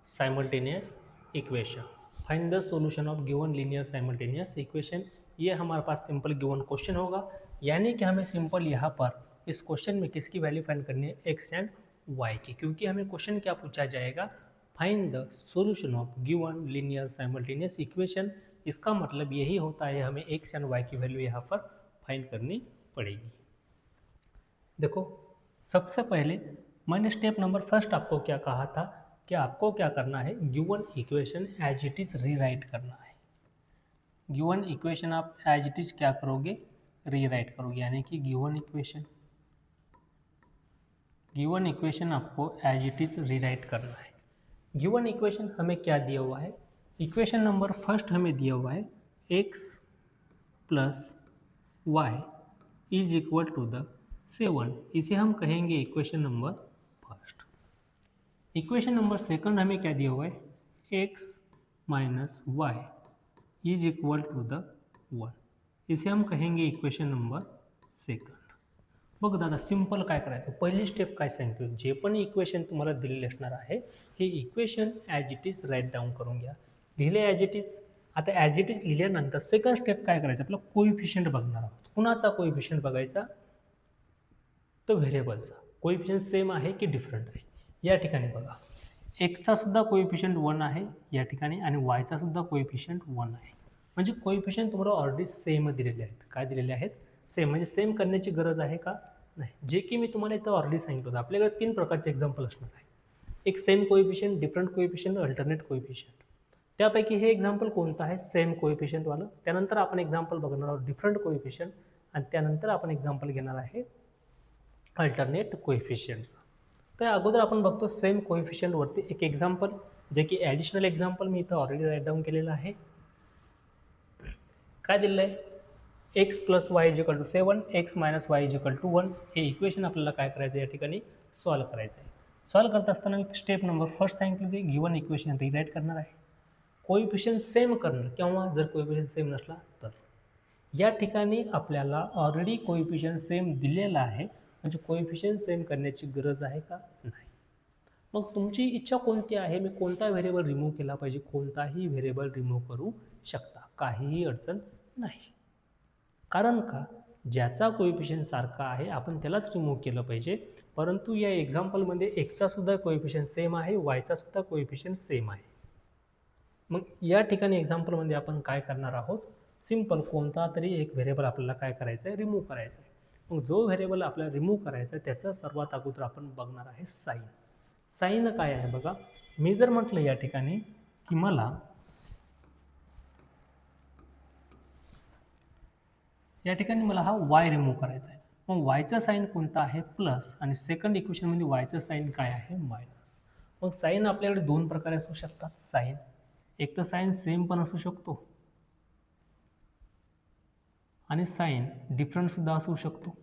Speaker 1: simultaneous equation. Find the solution of given linear simultaneous equation. ये हमारे पास सिंपल गिवन क्वेश्चन होगा, यानी कि हमें सिंपल यहाँ पर इस क्वेश्चन में किसकी वैल्यू फाइंड करनी है, एक्स एंड वाई की. क्योंकि हमें क्वेश्चन क्या पूछा जाएगा, find the solution of given linear simultaneous equation. इसका मतलब यही होता है हमें एक्स एंड वाई की वैल्यू यहाँ पर फाइंड करनी पड़ेगी. देखो, सबसे पहले मैंने स्टेप नंबर फर्स्ट आपको क्या कहा था कि आपको क्या करना है, given equation as it is rewrite करना है. गिवन इक्वेशन आप एज इट इज़ क्या करोगे, रीराइट करोगे. यानी कि गिवन इक्वेशन आपको एज इट इज़ रीराइट करना है. गिवन इक्वेशन हमें क्या दिया हुआ है, इक्वेशन नंबर फर्स्ट हमें दिया हुआ है x plus y is equal to the 7. इसे हम कहेंगे equation number first. Equation number second हमें क्या दिया हुआ है, x minus y is equal to the 1. इसे हम कहेंगे इक्वेशन नंबर सेकंड. बघ दादा, सिंपल काय करायचं, पहिली स्टेप काय सांगितलं, जे पण इक्वेशन तुम्हाला दिलेले असणार आहे हे equation as it is write down करून घ्या. लिहिले ॲज इट इज. आता ॲज इट इज लिहिल्यानंतर सेकंड स्टेप काय करायचं, आपलं कोइफिशियंट बघणार आहोत. कुणाचा कोइफिशियंट बघायचा, तो व्हेरिएबलचा. कोइफिशियंट सेम आहे की डिफरंट आहे. या ठिकाणी बघा, एक्सचा सुद्धा कोइफिशियंट 1 आहे या ठिकाणी आणि वायचा सुद्धा कोइफिशियंट 1 आहे. म्हणजे कोइफिशियंट तुम्हाला ऑलरेडी सेम दिलेले आहेत. काय दिलेले आहेत, सेम. म्हणजे सेम करण्याची गरज आहे का, नाही. जे की मी तुम्हाला इथं ऑलरेडी सांगितलं होतं. आपल्याकडे 3 प्रकारचे एक्झाम्पल असणार आहे. एक same coefficient, different coefficient, alternate coefficient. त्यापैकी हे एक्झाम्पल कोणतं आहे, सेम कोइफिशियंटवालं. त्यानंतर आपण एक्झाम्पल बघणार आहोत डिफरंट कोइफिशियंट आणि त्यानंतर आपण एक्झाम्पल घेणार आहे अल्टरनेट कोइफिशियंटचं. तर अगोदर आपण बघतो सेम कोइफिशियंटवरती एक एक्झाम्पल, जे की ॲडिशनल एक्झाम्पल मी इथं ऑलरेडी राईट डाऊन केलेलं आहे. काय दिलेलं आहे, x plus y is equal to 7, x minus y is equal to 1. हे इक्वेशन आपल्याला काय करायचं या ठिकाणी, सॉल्व करायचं आहे. सॉल्व करत असताना स्टेप नंबर फर्स्ट सांगितलं ते गिवन इक्वेशन रिराईट करणार आहे. कोइफिशियंट सेम करणार, किंवा जर कोइफिशियंट सेम नसला तर. या ठिकाणी आपल्याला ऑलरेडी कोइफिशियंट सेम दिलेला आहे, म्हणजे कोइफिशियंट सेम करण्याची गरज आहे का, नाही. मग तुमची इच्छा कोणती आहे, मी कोणता व्हेरिएबल रिमूव्ह केला पाहिजे, कोणताही व्हेरिएबल रिमूव्ह करू शकता, काहीही अडचण नाही. कारण का, ज्याचा कोइफिशियंट सारखा आहे आपण त्यालाच रिमूव्ह केलं पाहिजे. परंतु या एक्झाम्पलमध्ये एक्सचा सुद्धा कोइफिशियंट सेम आहे, वायचा सुद्धा कोइफिशियंट सेम आहे. मग या ठिकाणी एक्झाम्पलमध्ये आपण काय करणार आहोत, सिंपल कोणता तरी एक व्हेरिएबल आपल्याला काय करायचं आहे, रिमूव्ह करायचं आहे. मग जो व्हेरिएबल आपल्याला रिमूव्ह करायचा आहे त्याचा सर्वात अगोदर आपण बघणार आहे साईन. साईन काय आहे बघा, मी जर म्हटलं या ठिकाणी की मला या ठिकाणी मला हा वाय रिमूव्ह करायचा आहे. मग वायचा साईन कोणता आहे, प्लस, आणि सेकंड इक्वेशनमध्ये वायचं साईन काय आहे, मायनस. मग साईन आपल्याकडे 2 प्रकारे असू शकतात. साईन एक तर साईन सेम पण असू शकतो आणि साईन डिफरंटसुद्धा असू शकतो.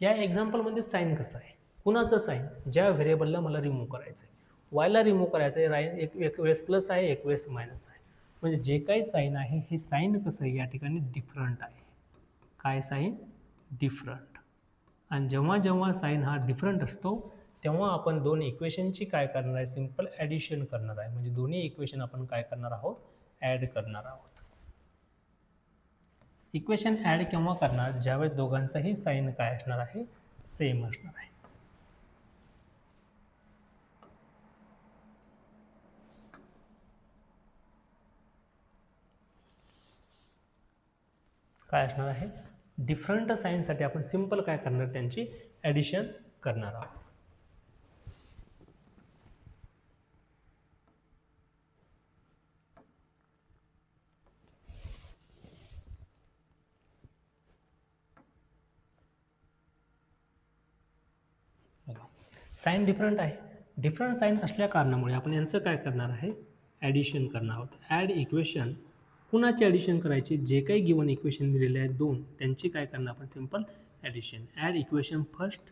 Speaker 1: या एक्झाम्पलमध्ये साईन कसं आहे, कुणाचं साईन, ज्या व्हेरिएबलला मला रिमूव्ह करायचं आहे. वायला रिमूव्ह करायचं आहे, एक वेळेस प्लस आहे, एक वेळेस मायनस आहे. म्हणजे जे काही साईन आहे हे साईन कसं आहे या ठिकाणी डिफरंट आहे. काय साईन? डिफरंट. आणि जेव्हा जेव्हा साईन हा डिफरंट असतो तेव्हा आपण दोन इक्वेशनची काय करणार आहे? सिंपल ॲडिशन करणार आहे. म्हणजे दोन्ही इक्वेशन आपण काय करणार आहोत? ॲड करणार आहोत. इक्वेशन ॲड केव्हा करणार? ज्यावेळेस दोघांचाही साईन काय असणार आहे? सेम असणार आहे. काय असणार आहे? डिफरंट साईनसाठी आपण सिंपल काय करणार? त्यांची ॲडिशन करणार आहोत. साईन डिफरंट आहे. डिफरंट साईन असल्या कारणामुळे आपण यांचं काय करणार आहे? ॲडिशन करणार आहोत. Add equation. कुणाची ॲडिशन करायची? जे काही गिवन इक्वेशन दिलेले आहेत दोन, त्यांची काय करणार आपण? Simple addition. Add equation first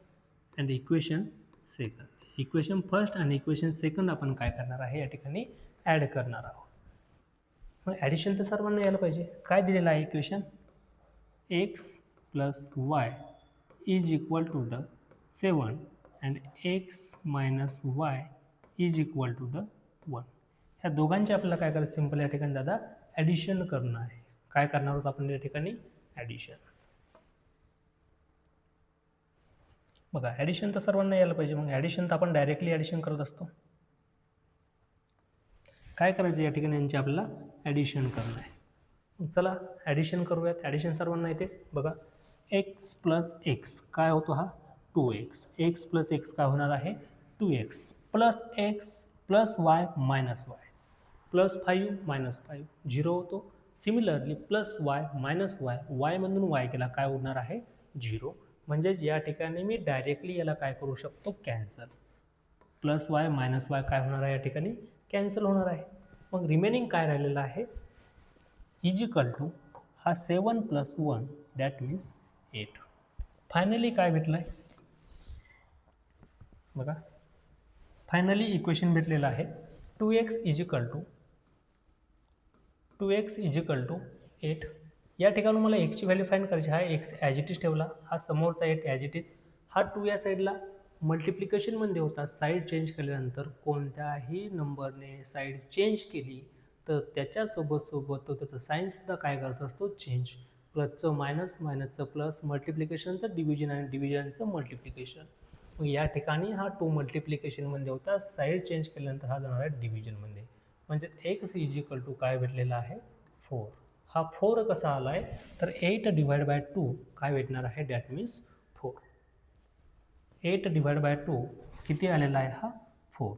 Speaker 1: and equation second. Equation first आणि इक्वेशन सेकंड आपण काय करणार आहे? या ठिकाणी ॲड करणार आहोत. मग ॲडिशन तर सर्वांना यायला पाहिजे. काय दिलेलं आहे equation? x plus y is equal to the 7 and x minus y is equal to the 1. ह्या दोघांचे आपल्याला काय करायचं? सिंपल या ठिकाणी दादा ॲडिशन करणं आहे. काय करणार आहोत आपण या ठिकाणी? ॲडिशन. बघा ॲडिशन तर सर्वांना यायला पाहिजे. मग ॲडिशन तर आपण डायरेक्टली ॲडिशन करत असतो. काय करायचं या ठिकाणी? यांची आपल्याला ॲडिशन करणं आहे. मग चला ॲडिशन करूयात. ॲडिशन सर्वांना येते. बघा x प्लस एक्स काय होतो? हा 2x. x प्लस एक्स काय होणार आहे? 2x plus X plus Y minus Y plus 5 minus 5 zero होतो. Similarly plus Y minus Y, वायमधून वाय केला काय होणार आहे? 0. म्हणजेच या ठिकाणी मी डायरेक्टली याला काय करू शकतो? Cancel. Plus Y minus Y काय होणार आहे? या ठिकाणी कॅन्सल होणार आहे. मग रिमेनिंग काय राहिलेलं आहे? इज इक्वल टू हा 7 प्लस 1 दॅट मीन्स 8. फायनली काय भेटलं आहे? बघा फायनली इक्वेशन भेटलेलं आहे 2x इज इक्वल टू 8. या ठिकाणी मला एक्सची व्हॅल्यू फाईंड करायची. हा एक्स ॲज इट इज ठेवला, हा समोरचा 8 ॲज इट इज, हा 2 या साईडला मल्टिप्लिकेशनमध्ये होता. साईड चेंज केल्यानंतर कोणत्याही नंबरने साईड चेंज केली तर त्याच्यासोबत तो त्याचं साईनसुद्धा काय करत असतो? चेंज. प्लसचं मायनस, मायनसचं प्लस, मल्टिप्लिकेशनचं डिव्हिजन आणि डिव्हिजनचं मल्टिप्लिकेशन. मग या ठिकाणी हा 2 मल्टिप्लिकेशनमध्ये होता, साईड चेंज केल्यानंतर हा जाणार आहे डिव्हिजनमध्ये. म्हणजे एक्स इज इक्वल टू काय भेटलेला आहे? 4. हा 4 कसा आला आहे? तर 8 डिवाइड बाय 2 काय भेटणार आहे? That means 4. 8 डिवाइड बाय 2 किती आलेला आहे? हा 4.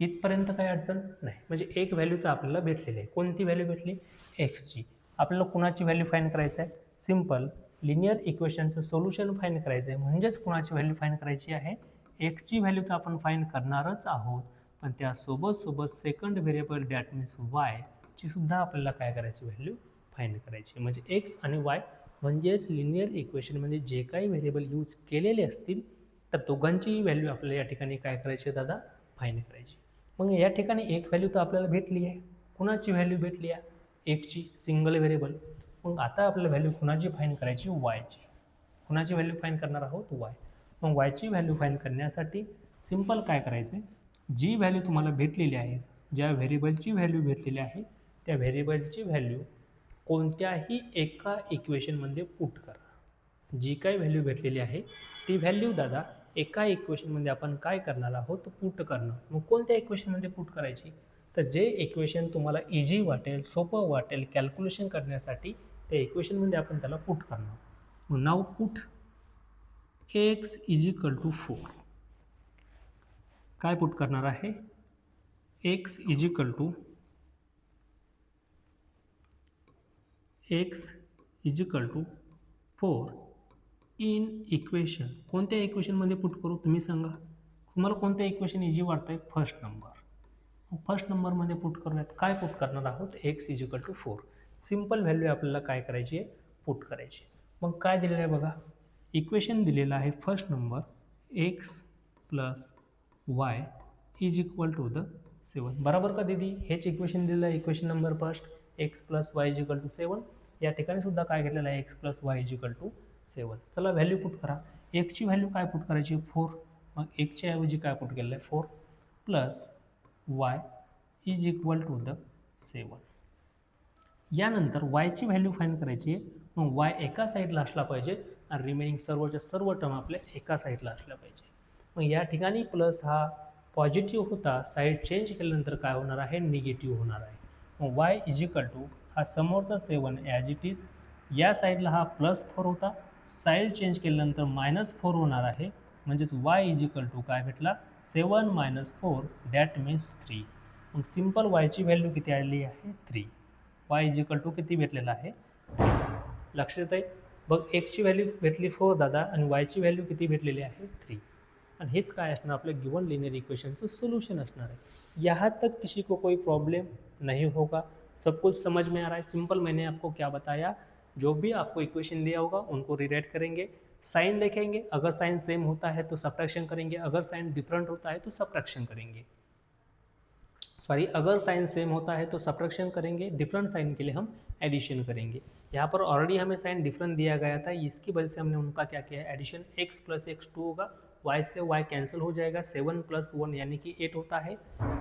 Speaker 1: इथपर्यंत काही अडचण नाही. म्हणजे एक व्हॅल्यू तर आपल्याला भेटलेली आहे. कोणती व्हॅल्यू भेटली? एक्सची. आपल्याला कुणाची व्हॅल्यू फाईंड करायचं आहे? सिंपल लिनियर इक्वेशनचं सोल्युशन फाईंड करायचं आहे. म्हणजेच कुणाची व्हॅल्यू फाईंड करायची आहे? एक्सची व्हॅल्यू तर आपण फाईंड करणारच आहोत, पण त्यासोबत सेकंड व्हेरिएबल दॅट मीन्स वायची सुद्धा आपल्याला काय करायची? व्हॅल्यू फाईंड करायची. म्हणजे एक्स आणि वाय म्हणजेच लिनियर इक्वेशनमध्ये जे काही व्हेरिएबल यूज केलेले असतील तर दोघांचीही व्हॅल्यू आपल्याला या ठिकाणी काय करायची दादा? फाईंड करायची. मग या ठिकाणी एक व्हॅल्यू तर आपल्याला भेटली आहे. कुणाची व्हॅल्यू भेटली आहे? एक्सची, सिंगल व्हेरिएबल. मग आता आपल्याला व्हॅल्यू कुणाची फाईंड करायची? वायची. कुणाची व्हॅल्यू फाईंड करणार आहोत? वाय. मग वायची व्हॅल्यू फाईंड करण्यासाठी सिंपल काय करायचं आहे? जी व्हॅल्यू तुम्हाला भेटलेली आहे, ज्या व्हेरिएबलची व्हॅल्यू भेटलेली आहे त्या व्हेरिएबलची व्हॅल्यू कोणत्याही एका इक्वेशनमध्ये पुट करा. जी काही व्हॅल्यू भेटलेली आहे ती व्हॅल्यू दादा एका इक्वेशनमध्ये आपण काय करणार आहोत? पुट करणं. मग कोणत्या इक्वेशनमध्ये पुट करायची? तर जे इक्वेशन तुम्हाला इझी वाटेल, सोपं वाटेल कॅल्क्युलेशन करण्यासाठी त्या इक्वेशनमध्ये आपण त्याला पुट करणार. मग नाव put X is equal to 4. काय पुट करणार आहे? X is equal to X is equal to 4 in equation. कोणत्या इक्वेशनमध्ये पुट करू? तुम्ही सांगा. तुम्हाला कोणत्या इक्वेशन इझी वाटतं आहे? First number. फर्स्ट नंबरमध्ये पुट करूयात. काय पुट करणार आहोत? X is equal to 4. Simple value आपल्याला काय करायची आहे? पुट करायची. मग काय दिलेलं आहे बघा? इक्वेशन दिलेलं आहे first number x plus y is equal to the 7. बरोबर का दीदी? हेच इक्वेशन दिलेलं आहे equation number first. X plus y is equal to 7. या ठिकाणी सुद्धा काय घेतलेलं आहे x plus y is equal to 7. चला व्हॅल्यू पुट करा. एक्सची व्हॅल्यू काय पुट करायची 4. मग एक्सच्या ऐवजी काय पुट केलेलं आहे 4 plus y is equal to the 7. यानंतर वायची व्हॅल्यू फाईंड करायची आहे. मग वाय एका साईडला असला पाहिजे आणि रिमेनिंग सर्वच्या सर्व टर्म आपल्या एका साईडला असल्या पाहिजे. मग या ठिकाणी प्लस हा पॉझिटिव्ह होता, साईड चेंज केल्यानंतर काय होणार आहे निगेटिव्ह होणार आहे. मग वाय इज इक्वल टू हा समोरचा 7 ॲज इट इज, या साईडला हा +4 होता, साईड चेंज केल्यानंतर -4 होणार आहे. म्हणजेच वाय इज इक्वल टू काय भेटला 7 - 4 दॅट मीन्स 3. मग सिम्पल वायची व्हॅल्यू किती आलेली आहे 3. वाय इज इक्वल टू किती भेटलेला आहे 3. लक्षात आहे. बघ एक्सची व्हॅल्यू भेटली 4 दादा आणि वायची व्हॅल्यू किती भेटलेली आहे 3. आणि हेच काय असणार आपलं गिवन लिनियर इक्वेशनचं सोल्यूशन असणार आहे. यहाँ तक किसी को कोई प्रॉब्लम नहीं होगा, सब कुछ समझ में आ रहा है. सिंपल मैंने आपको क्या बताया, जो भी आपको इक्वेशन दिया होगा उनको रीराइट करेंगे, साइन देखेंगे, अगर साइन सेम होता है तो सब्ट्रैक्शन करेंगे, अगर साइन डिफरेंट होता है तो सब्ट्रैक्शन करेंगे. सॉरी, अगर साइन सेम होता है तो सब्ट्रैक्शन करेंगे, डिफरेंट साइन के लिए हम एडिशन करेंगे. यहाँ पर ऑलरेडी हमें साइन डिफरेंट दिया गया था, इसकी वजह से हमने उनका क्या किया है एडिशन. x प्लस x 2 होगा, y से y कैंसिल हो जाएगा, 7 + 1 यानी कि 8 होता है.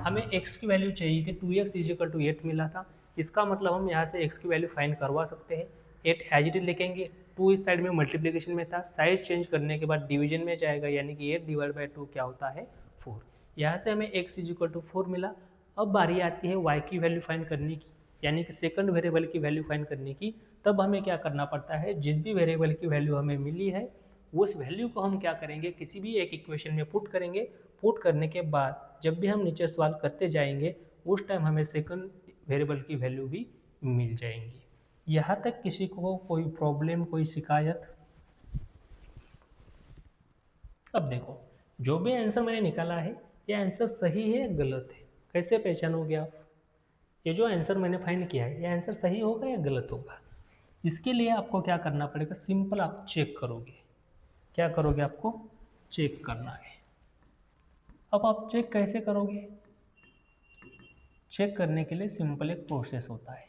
Speaker 1: हमें x की वैल्यू चाहिए थी 2x इज इक्वल टू 8 मिला था. इसका मतलब हम यहाँ से x की वैल्यू फाइंड करवा सकते हैं. 8 एज इट इज लिखेंगे, 2 इस साइड में मल्टीप्लिकेशन में था, साइड चेंज करने के बाद डिवीजन में जाएगा यानी कि 8/2 क्या होता है 4. यहाँ से हमें x इज इक्वल टू 4 मिला. अब बारी आती है y की वैल्यू फाइंड करने की, यानी कि सेकंड वेरिएबल की वैल्यू फाइंड करने की. तब हमें क्या करना पड़ता है, जिस भी वेरिएबल की वैल्यू हमें मिली है उस वैल्यू को हम क्या करेंगे किसी भी एक इक्वेशन में पुट करेंगे. पुट करने के बाद जब भी हम नीचे सॉल्व करते जाएंगे उस टाइम हमें सेकंड वेरिएबल की वैल्यू भी मिल जाएंगी. यहाँ तक किसी को कोई प्रॉब्लम, कोई शिकायत? अब देखो, जो भी आंसर मैंने निकाला है ये आंसर सही है गलत है, कैसे पहचानोगे आप? ये जो आंसर मैंने फाइंड किया है ये आंसर सही होगा या गलत होगा? इसके लिए आपको क्या करना पड़ेगा, सिंपल आप चेक करोगे. क्या करोगे, आपको चेक करना है. अब आप चेक कैसे करोगे? चेक करने के लिए सिंपल एक प्रोसेस होता है.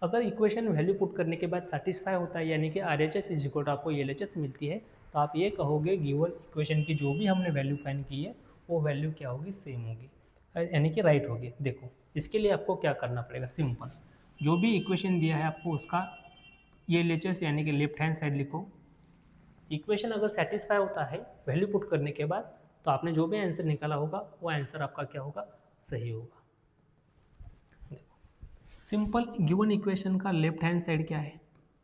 Speaker 1: अगर इक्वेशन वैल्यू पुट करने के बाद सेटिस्फाई होता है यानी कि RHS इज इक्वल टू आपको LHS मिलती है, तो आप ये कहोगे गिवन इक्वेशन की जो भी हमने वैल्यू फाइंड की है वो वैल्यू क्या होगी, सेम होगी, यानी कि राइट होगी. देखो, इसके लिए आपको क्या करना पड़ेगा, सिंपल जो भी इक्वेशन दिया है आपको उसका LHS यानी कि लेफ्ट हैंड साइड लिखो. इक्वेशन अगर सेटिस्फाई होता है वैल्यू पुट करने के बाद तो आपने जो भी आंसर निकाला होगा वो आंसर आपका क्या होगा, सही होगा. सिंपल गिवन इक्वेशन का लेफ्ट हैंड साइड क्या है,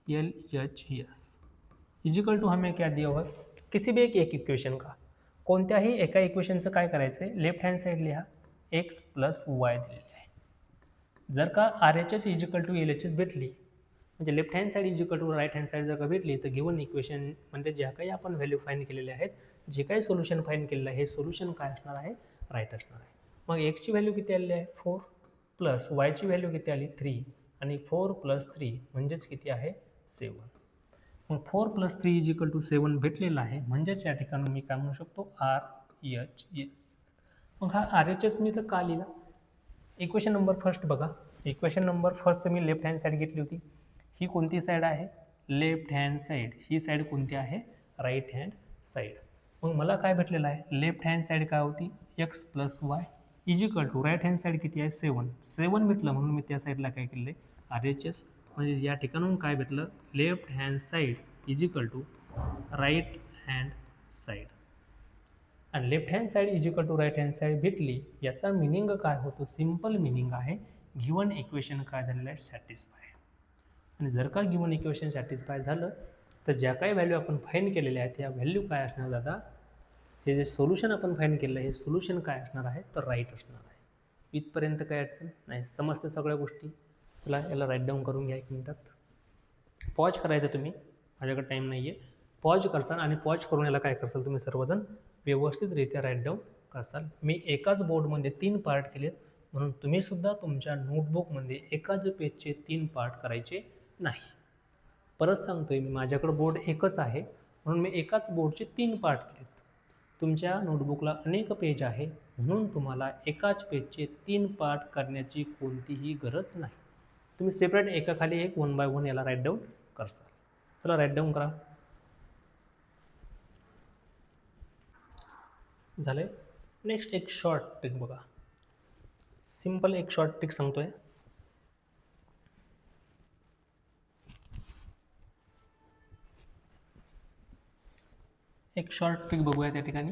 Speaker 1: LHS इज इक्वल टू हमें क्या दिया हुआ है, किसी भी एक इक्वेशन का कोणत्याही एका इक्वेशनचं काय करायचं आहे, लेफ्ट हँड साईड लिहा x + y दिलेलं आहे. जर का RHS is equal to LHS भेटली, म्हणजे left hand side is equal to right hand side जर का भेटली तर गिवन इक्वेशन म्हणजे ज्या काही आपण व्हॅल्यू फाइंड केलेले आहेत, जे काही सोल्युशन फाइंड केलेलं आहे हे सोल्युशन काय असणार आहे, राईट असणार आहे. मग एक्सची व्हॅल्यू किती आलेली आहे 4 प्लस वायची व्हॅल्यू किती आली 3 आणि 4 + 3 म्हणजेच किती आहे 7. मग 4 + 3 इज इक्वल टू 7 भेटलेला आहे, म्हणजेच या ठिकाणी मी काय म्हणू शकतो RHS. मग हा RHS मी तर का लिहिला, इक्वेशन नंबर फर्स्ट बघा, इक्वेशन नंबर फर्स्ट मी लेफ्ट हँड साईड घेतली होती. ही कोणती साईड आहे, लेफ्ट हँड साईड. ही साईड कोणती आहे, राईट हँड साईड. मग मला काय भेटलेलं आहे, लेफ्ट हँड साईड काय होती x + y is equal to right hand side किती आहे 7 भेटलं, म्हणून मी त्या साईडला काय केलं आहे RHS. म्हणजे या ठिकाणून काय भेटलं, left hand side is equal to right hand side. आणि left hand side is equal to right hand side भेटली, याचा मिनिंग काय होतो, सिंपल मिनिंग आहे गिवन इक्वेशन काय झालेलं आहे सॅटिस्फाय. आणि जर का गिवन इक्वेशन सॅटिस्फाय झालं तर ज्या काही व्हॅल्यू आपण फाइंड केलेल्या आहेत त्या व्हॅल्यू काय असणार दादा, हे जे सोल्युशन आपण फाइंड केलं आहे हे सोल्युशन काय असणार आहे तर राईट असणार आहे. इथपर्यंत काय अडचण नाही, समजते सगळ्या गोष्टी. चला याला राईट डाऊन करून घ्या 1 मिनिटात. पॉज करायचं तुम्ही, माझ्याकडे टाईम नाही आहे. पॉज करसाल आणि पॉज करून याला काय करसाल तुम्ही सर्वजण व्यवस्थितरित्या राईट डाऊन करसाल. मी एकाच बोर्डमध्ये 3 पार्ट केलेत, म्हणून तुम्हीसुद्धा तुमच्या नोटबुकमध्ये एकाच पेजचे 3 पार्ट करायचे नाही. परत सांगतोय मी, माझ्याकडं बोर्ड एकच आहे म्हणून मी एकाच बोर्डचे 3 पार्ट केलेत. तुमच्या नोटबुकला अनेक पेज आहे म्हणून तुम्हाला एकाच पेजचे 3 पार्ट करण्याची कोणतीही गरज नाही. तुम्ही सेपरेट एकाखाली एक 1 बाय 1 याला राईट डाऊन करसाल. चला राईट डाऊन करा. झालं. नेक्स्ट एक शॉर्ट ट्रिक बघा. सिंपल एक शॉर्ट ट्रिक सांगतोय. एक शॉर्ट ट्रिक बघूया त्या ठिकाणी.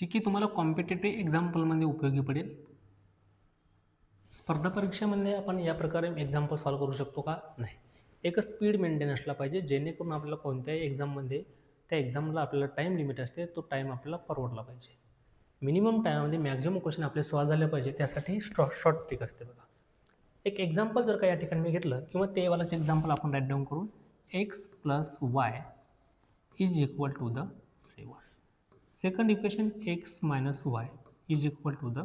Speaker 1: की तुम्हाला कॉम्पिटेटिव्ह एक्झाम्पलमध्ये उपयोगी पडेल. स्पर्धा परीक्षेमध्ये आपण या प्रकारे एक्झाम्पल सॉल्व्ह करू शकतो का? नाही. एक स्पीड मेंटेन असला पाहिजे जेणेकरून आपल्याला कोणत्याही एक्झाममध्ये त्या एक्झामला आपल्याला टाईम लिमिट असते, तो टाईम आपल्याला परवडला पाहिजे. मिनिमम टाईममध्ये मॅक्झिमम क्वेश्चन आपले सॉल्व्ह झाले पाहिजे, त्यासाठी शॉर्ट ट्रिक असते बघा. एक एक्झाम्पल जर का या ठिकाणी मी घेतलं किंवा ते वालाच एक्झाम्पल आपण राईट डाऊन करून x + y = the 7. Second equation x - y = the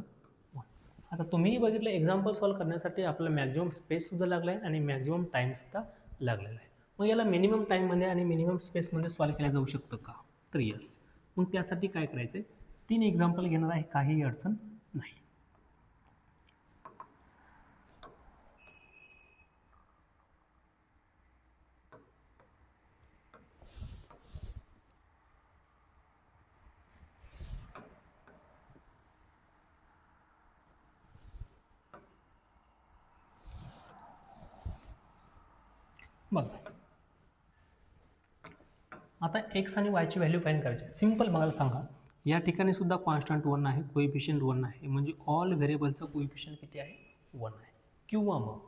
Speaker 1: 1. आता तुम्हीही बघितलं एक्झाम्पल सॉल्व्ह करण्यासाठी आपल्याला मॅक्झिमम स्पेससुद्धा लागला आहे आणि मॅक्झिमम टाईमसुद्धा लागलेला आहे. मग याला मिनिमम टाईममध्ये आणि मिनिमम स्पेसमध्ये सॉल्व्ह केलं जाऊ शकतं का? तर यस. मग त्यासाठी काय करायचं आहे? 3 एक्झाम्पल घेणार आहे, काहीही अडचण नाही. बघा आता एक्स आणि वायची व्हॅल्यू फाइंड करायची. सिंपल मला सांगा, या ठिकाणी सुद्धा कॉन्स्टंट 1 आहे, कोइफिशियंट 1 आहे, म्हणजे ऑल व्हेरिएबलचं कोइफिशियंट किती आहे? 1 आहे. किंवा मग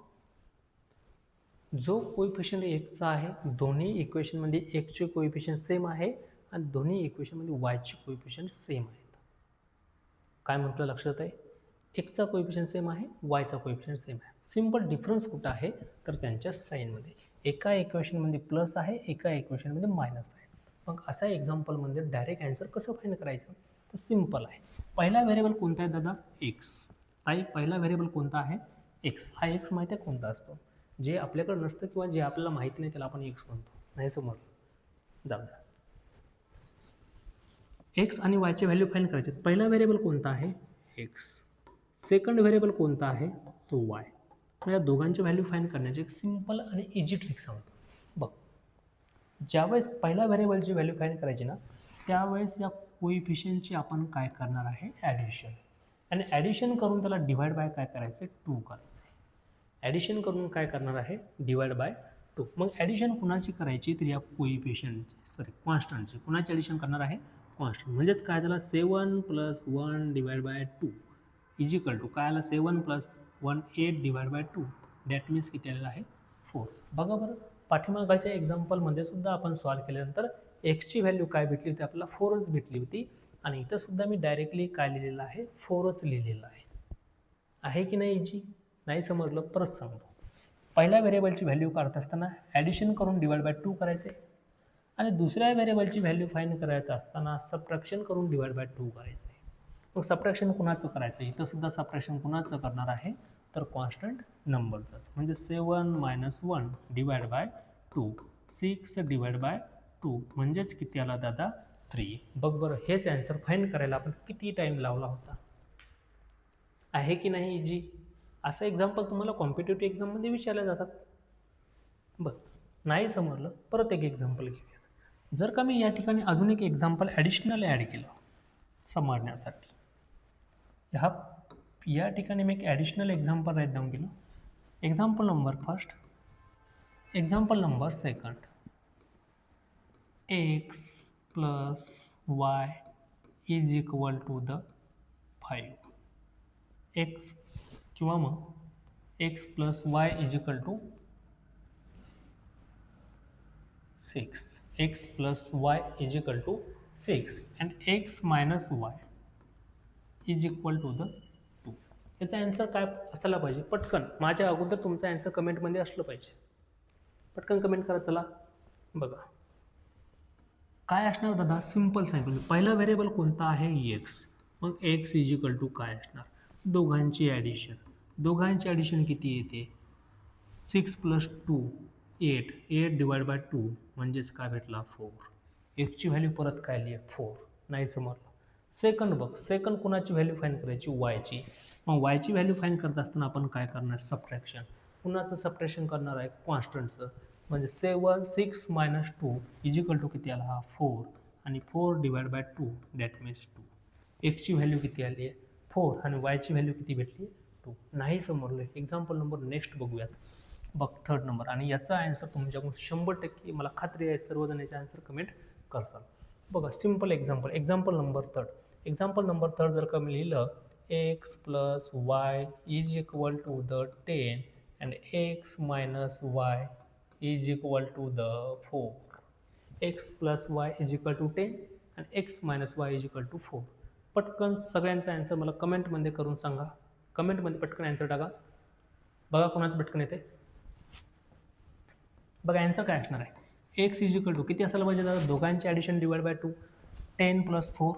Speaker 1: जो कोइफिशियंट एक्सचा आहे, दोन्ही इक्वेशनमध्ये एक्सचे कोइफिशियंट सेम आहे आणि दोन्ही इक्वेशनमध्ये वायचे कोइफिशियंट सेम आहेत. काय म्हटलं लक्षात आहे? एक्सचा कोइफिशियंट सेम आहे, वायचा कोइफिशियंट सेम आहे. सिंपल डिफरन्स कुठं आहे? तर त्यांच्या साईनमध्ये. एका इक्वेशनमध्ये प्लस आहे, एका इक्वेशनमध्ये मायनस आहे. मग अशा एक्झाम्पलमध्ये डायरेक्ट आन्सर कसं फाइंड करायचं? तर सिंपल आहे. पहिला व्हेरिएबल कोणता आहे दादा? एक्स. ताई पहिला व्हेरिएबल कोणता आहे? एक्स. हा एक्स माहिती आहे कोणता असतो? जे आपल्याकडे नसतं किंवा जे आपल्याला माहिती नाही त्याला आपण एक्स म्हणतो. नाही समजलं? जाऊ द्या. एक्स आणि वायचे व्हॅल्यू फाइंड करायचे. पहिला व्हेरिएबल कोणता आहे? एक्स. सेकंड व्हेरिएबल कोणता आहे? तो वाय. या दोघांची व्हॅल्यू फाइंड करण्याची एक सिंपल आणि इझी ट्रिक सांगतो. बघ, ज्यावेळेस पहिल्या व्हेरिएबलची व्हॅल्यू फाइंड करायची ना, त्यावेळेस या कोइफिशियंटची आपण काय करणार आहे? ॲडिशन. आणि ॲडिशन करून त्याला डिवाइड बाय काय करायचं? 2 करायचं. ॲडिशन करून काय करणार आहे? Divide by 2. मग ॲडिशन कुणाची करायची? तर या कोइफिशियंटची, कॉन्स्टंटची. कुणाची ॲडिशन करणार आहे? कॉन्स्टंट. म्हणजेच काय झालं? 7 + 1 डिवाइड बाय 2 = काय आला? 7 + 1 8 डिवाइड बाय 2. दॅट मीन्स किती आलेलं आहे? 4. बघा बरं, पाठीमागाच्या एक्झाम्पलमध्ये सुद्धा आपण सॉल्व्ह केल्यानंतर एक्सची व्हॅल्यू काय भेटली होती? आपल्याला 4च भेटली होती. आणि इथं सुद्धा मी डायरेक्टली काय लिहिलेलं आहे? 4च लिहिलेलं आहे की नाही जी? नाही समजलं? परत सांगतो. पहिल्या व्हेरिएबलची व्हॅल्यू काढत असताना ॲडिशन करून डिवाइड बाय 2 करायचे आणि दुसऱ्या व्हेरिएबलची व्हॅल्यू फाइंड करायचं असताना सबट्रॅक्शन करून डिवाइड बाय 2 करायचं. मग सबट्रॅक्शन कुणाचं करायचं? इथं सुद्धा सबट्रॅक्शन कुणाचं करणार आहे? तर कॉन्स्टंट नंबरचंच. म्हणजे 7 - 1 डिवाइड बाय 2. 6 डिवाइड बाय 2 म्हणजेच किती आला दादा? 3. बघ बरं, हेच ॲन्सर फाइंड करायला आपण किती टाईम लावला होता? आहे की नाही इजी? असं एक्झाम्पल तुम्हाला कॉम्पिटेटिव्ह एक्झाममध्ये विचारले जातात. बघ, नाही समजलं? परत एक एक्झाम्पल घेऊयात. जर का मी या ठिकाणी अजून एक एक्झाम्पल ॲडिशनल ॲड केलं समजण्यासाठी, या ठिकाणी मी एक ॲडिशनल एक्झाम्पल राईट डाऊन केलं. Example number first, example number second. x + y = the 5. x किंवा मग x + y = 6. x + y = 6 and x - y = the 2. याचा ॲन्सर काय असायला पाहिजे? पटकन माझ्या अगोदर तुमचा ॲन्सर कमेंटमध्ये असलं पाहिजे. पटकन कमेंट करा. चला बघा काय असणार दादा? सिंपल सांगितलं. पहिला व्हेरिएबल कोणता आहे? एक्स. मग x = काय असणार? दोघांची ॲडिशन. दोघांची ॲडिशन किती येते? 6 + 2 8. 8 डिवाइड बाय 2 म्हणजेच काय भेटला? 4. एक्सची व्हॅल्यू परत काय आली आहे 4, नाही समजलं. सेकंड बघ, सेकंड कुणाची व्हॅल्यू फाईंड करायची, वायची. मग वायची व्हॅल्यू फाईंड करत असताना आपण काय करणार, सबट्रॅक्शन. कुणाचं सबट्रॅक्शन करणार आहे, कॉन्स्टंटचं. म्हणजे 7 6 मायनस 2 इज इक्वल टू किती आला हा 4, आणि 4 डिवाइड बाय 2 दॅट मीन्स 2. एक्सची व्हॅल्यू किती आली आहे 4 आणि वायची व्हॅल्यू किती भेटली 2. नाही समजलं. एक्झाम्पल नंबर नेक्स्ट बघूयात. बघ थर्ड नंबर, आणि याचा आन्सर तुमच्याकडून 100% मला खात्री आहे सर्वजण याचा आन्सर कमेंट करसाल. बघा simple example, example number third. Example number third जर का मी लिहिलं, x plus y is equal to the 10 and x minus y is equal to the 4. X plus y is equal to 10 and x minus y is equal to 4. पटकन सगळ्यांचा आन्सर मला कमेंटमध्ये करून सांगा. कमेंटमध्ये पटकन आन्सर टाका. बघा कोणाचं पटकन येते. बघा आन्सर काय असणार आहे, एक्स इज इक्वल टू किती असायला पाहिजे दादा, दोघांचे addition divide by 2. 10 plus 4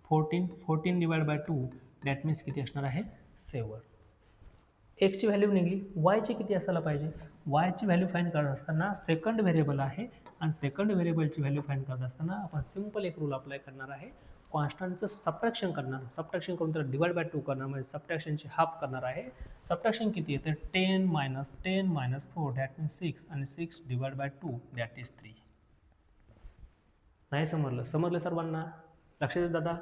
Speaker 1: 14, 14 divide by 2 that means किती असणार आहे 7. एक्सची व्हॅल्यू निघली. वायची किती असायला पाहिजे, वायची व्हॅल्यू फाईंड करत असताना सेकंड व्हेरिएबल आहे, आणि सेकंड व्हेरिएबलची व्हॅल्यू फाईंड करत असताना आपण सिम्पल एक रूल अप्लाय करणार आहे. कॉन्स्टंटचं सबट्रॅक्शन करणार, सबट्रॅक्शन करून त्याला डिवाइड बाय 2 करणार, म्हणजे सबट्रॅक्शनची हाफ करणार आहे. सबट्रॅक्शन किती येते, 10 मायनस 4 दॅट मीन्स 6, आणि 6 डिवाइड बाय 2 दॅट इज 3. नाही समजलं, समजलं सर्वांना, लक्षात येत दादा.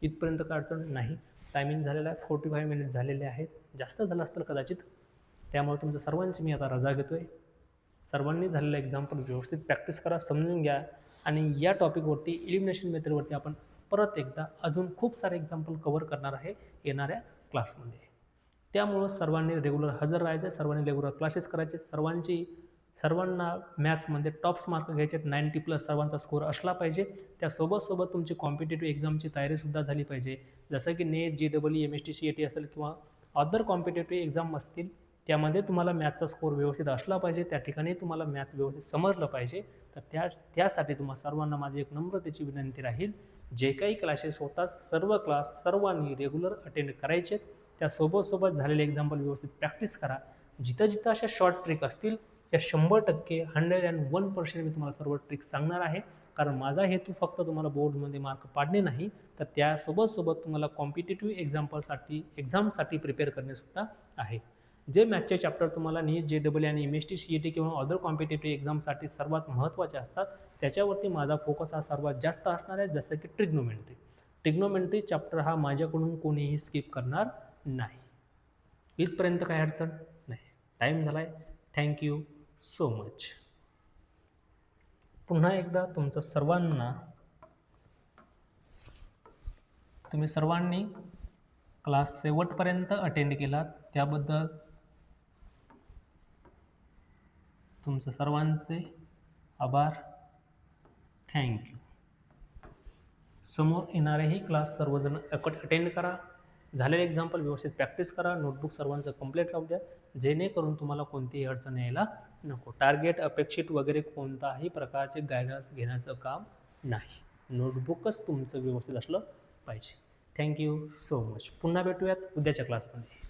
Speaker 1: इथपर्यंत काय अडचण नाही. टायमिंग झालेला आहे, 45 मिनिट झालेले आहेत. जास्त झालं असतं कदाचित, त्यामुळे तुमच्या सर्वांची मी आता रजा घेतो आहे. सर्वांनी झालेलं एक्झाम्पल व्यवस्थित प्रॅक्टिस करा, समजून घ्या, आणि या टॉपिकवरती इलिमिनेशन मेथडवरती आपण परत एकदा अजून खूप सारे एक्झाम्पल कव्हर करणार आहे येणाऱ्या क्लासमध्ये. त्यामुळं सर्वांनी रेग्युलर हजर राहायचं, सर्वांनी रेग्युलर क्लासेस करायचे, सर्वांना मॅथ्समध्ये टॉप्स मार्क घ्यायचे, 90+ सर्वांचा स्कोर असला पाहिजे. त्यासोबत तुमची कॉम्पिटेटिव्ह एक्झामची तयारीसुद्धा झाली पाहिजे. जसं की नेट, JEE, MST, CET असेल किंवा अदर कॉम्पिटेटिव्ह एक्झाम असतील, त्यामध्ये तुम्हाला मॅथचा स्कोर व्यवस्थित असला पाहिजे. त्या ठिकाणी तुम्हाला मॅथ व्यवस्थित समजलं पाहिजे. तर त्यासाठी तुम्हा सर्वांना माझी एक नम्रतेची विनंती राहील, जे काही क्लासेस होतात सर्व क्लास सर्वांनी रेग्युलर अटेंड करायचे. त्यासोबत झालेले एक्झाम्पल व्यवस्थित प्रॅक्टिस करा. जिथं अशा शॉर्ट ट्रिक असतील त्या 100% 101% मी तुम्हाला सर्व ट्रिक सांगणार आहे. कारण माझा हेतू फक्त तुम्हाला बोर्डमध्ये मार्क पाडणे नाही, तर त्यासोबत तुम्हाला कॉम्पिटेटिव्ह एक्झामसाठी प्रिपेअर करणेसुद्धा आहे. जे मॅथचे चॅप्टर तुम्हाला नीट, JEE आणि MST, CET किंवा अदर कॉम्पिटेटिव्ह एक्झामसाठी सर्वात महत्त्वाचे असतात, त्याच्यावरती माझा फोकस हा सर्वात जास्त असणार आहे. जसं की ट्रिग्नोमेट्री चॅप्टर हा माझ्याकडून कोणीही स्किप करणार नाही. इथपर्यंत काही अडचण नाही. टाईम झाला आहे. Thank you so much. पुन्हा एकदा तुमचं सर्वांना, तुम्ही सर्वांनी क्लास शेवटपर्यंत अटेंड केला त्याबद्दल तुमचं सर्वांचे आभार. थँक्यू. समोर येणारेही क्लास सर्वजण अटेंड करा. झालेले एक्झाम्पल व्यवस्थित प्रॅक्टिस करा. नोटबुक सर्वांचं कंप्लीट राहू द्या, जेणेकरून तुम्हाला कोणतीही अडचण यायला नको. टार्गेट, अपेक्षित वगैरे कोणताही प्रकारचे गायडन्स घेण्याचं काम नाही. नोटबुकच तुमचं व्यवस्थित असलं पाहिजे. Thank you so much. पुन्हा भेटूयात उद्याच्या क्लासमध्ये.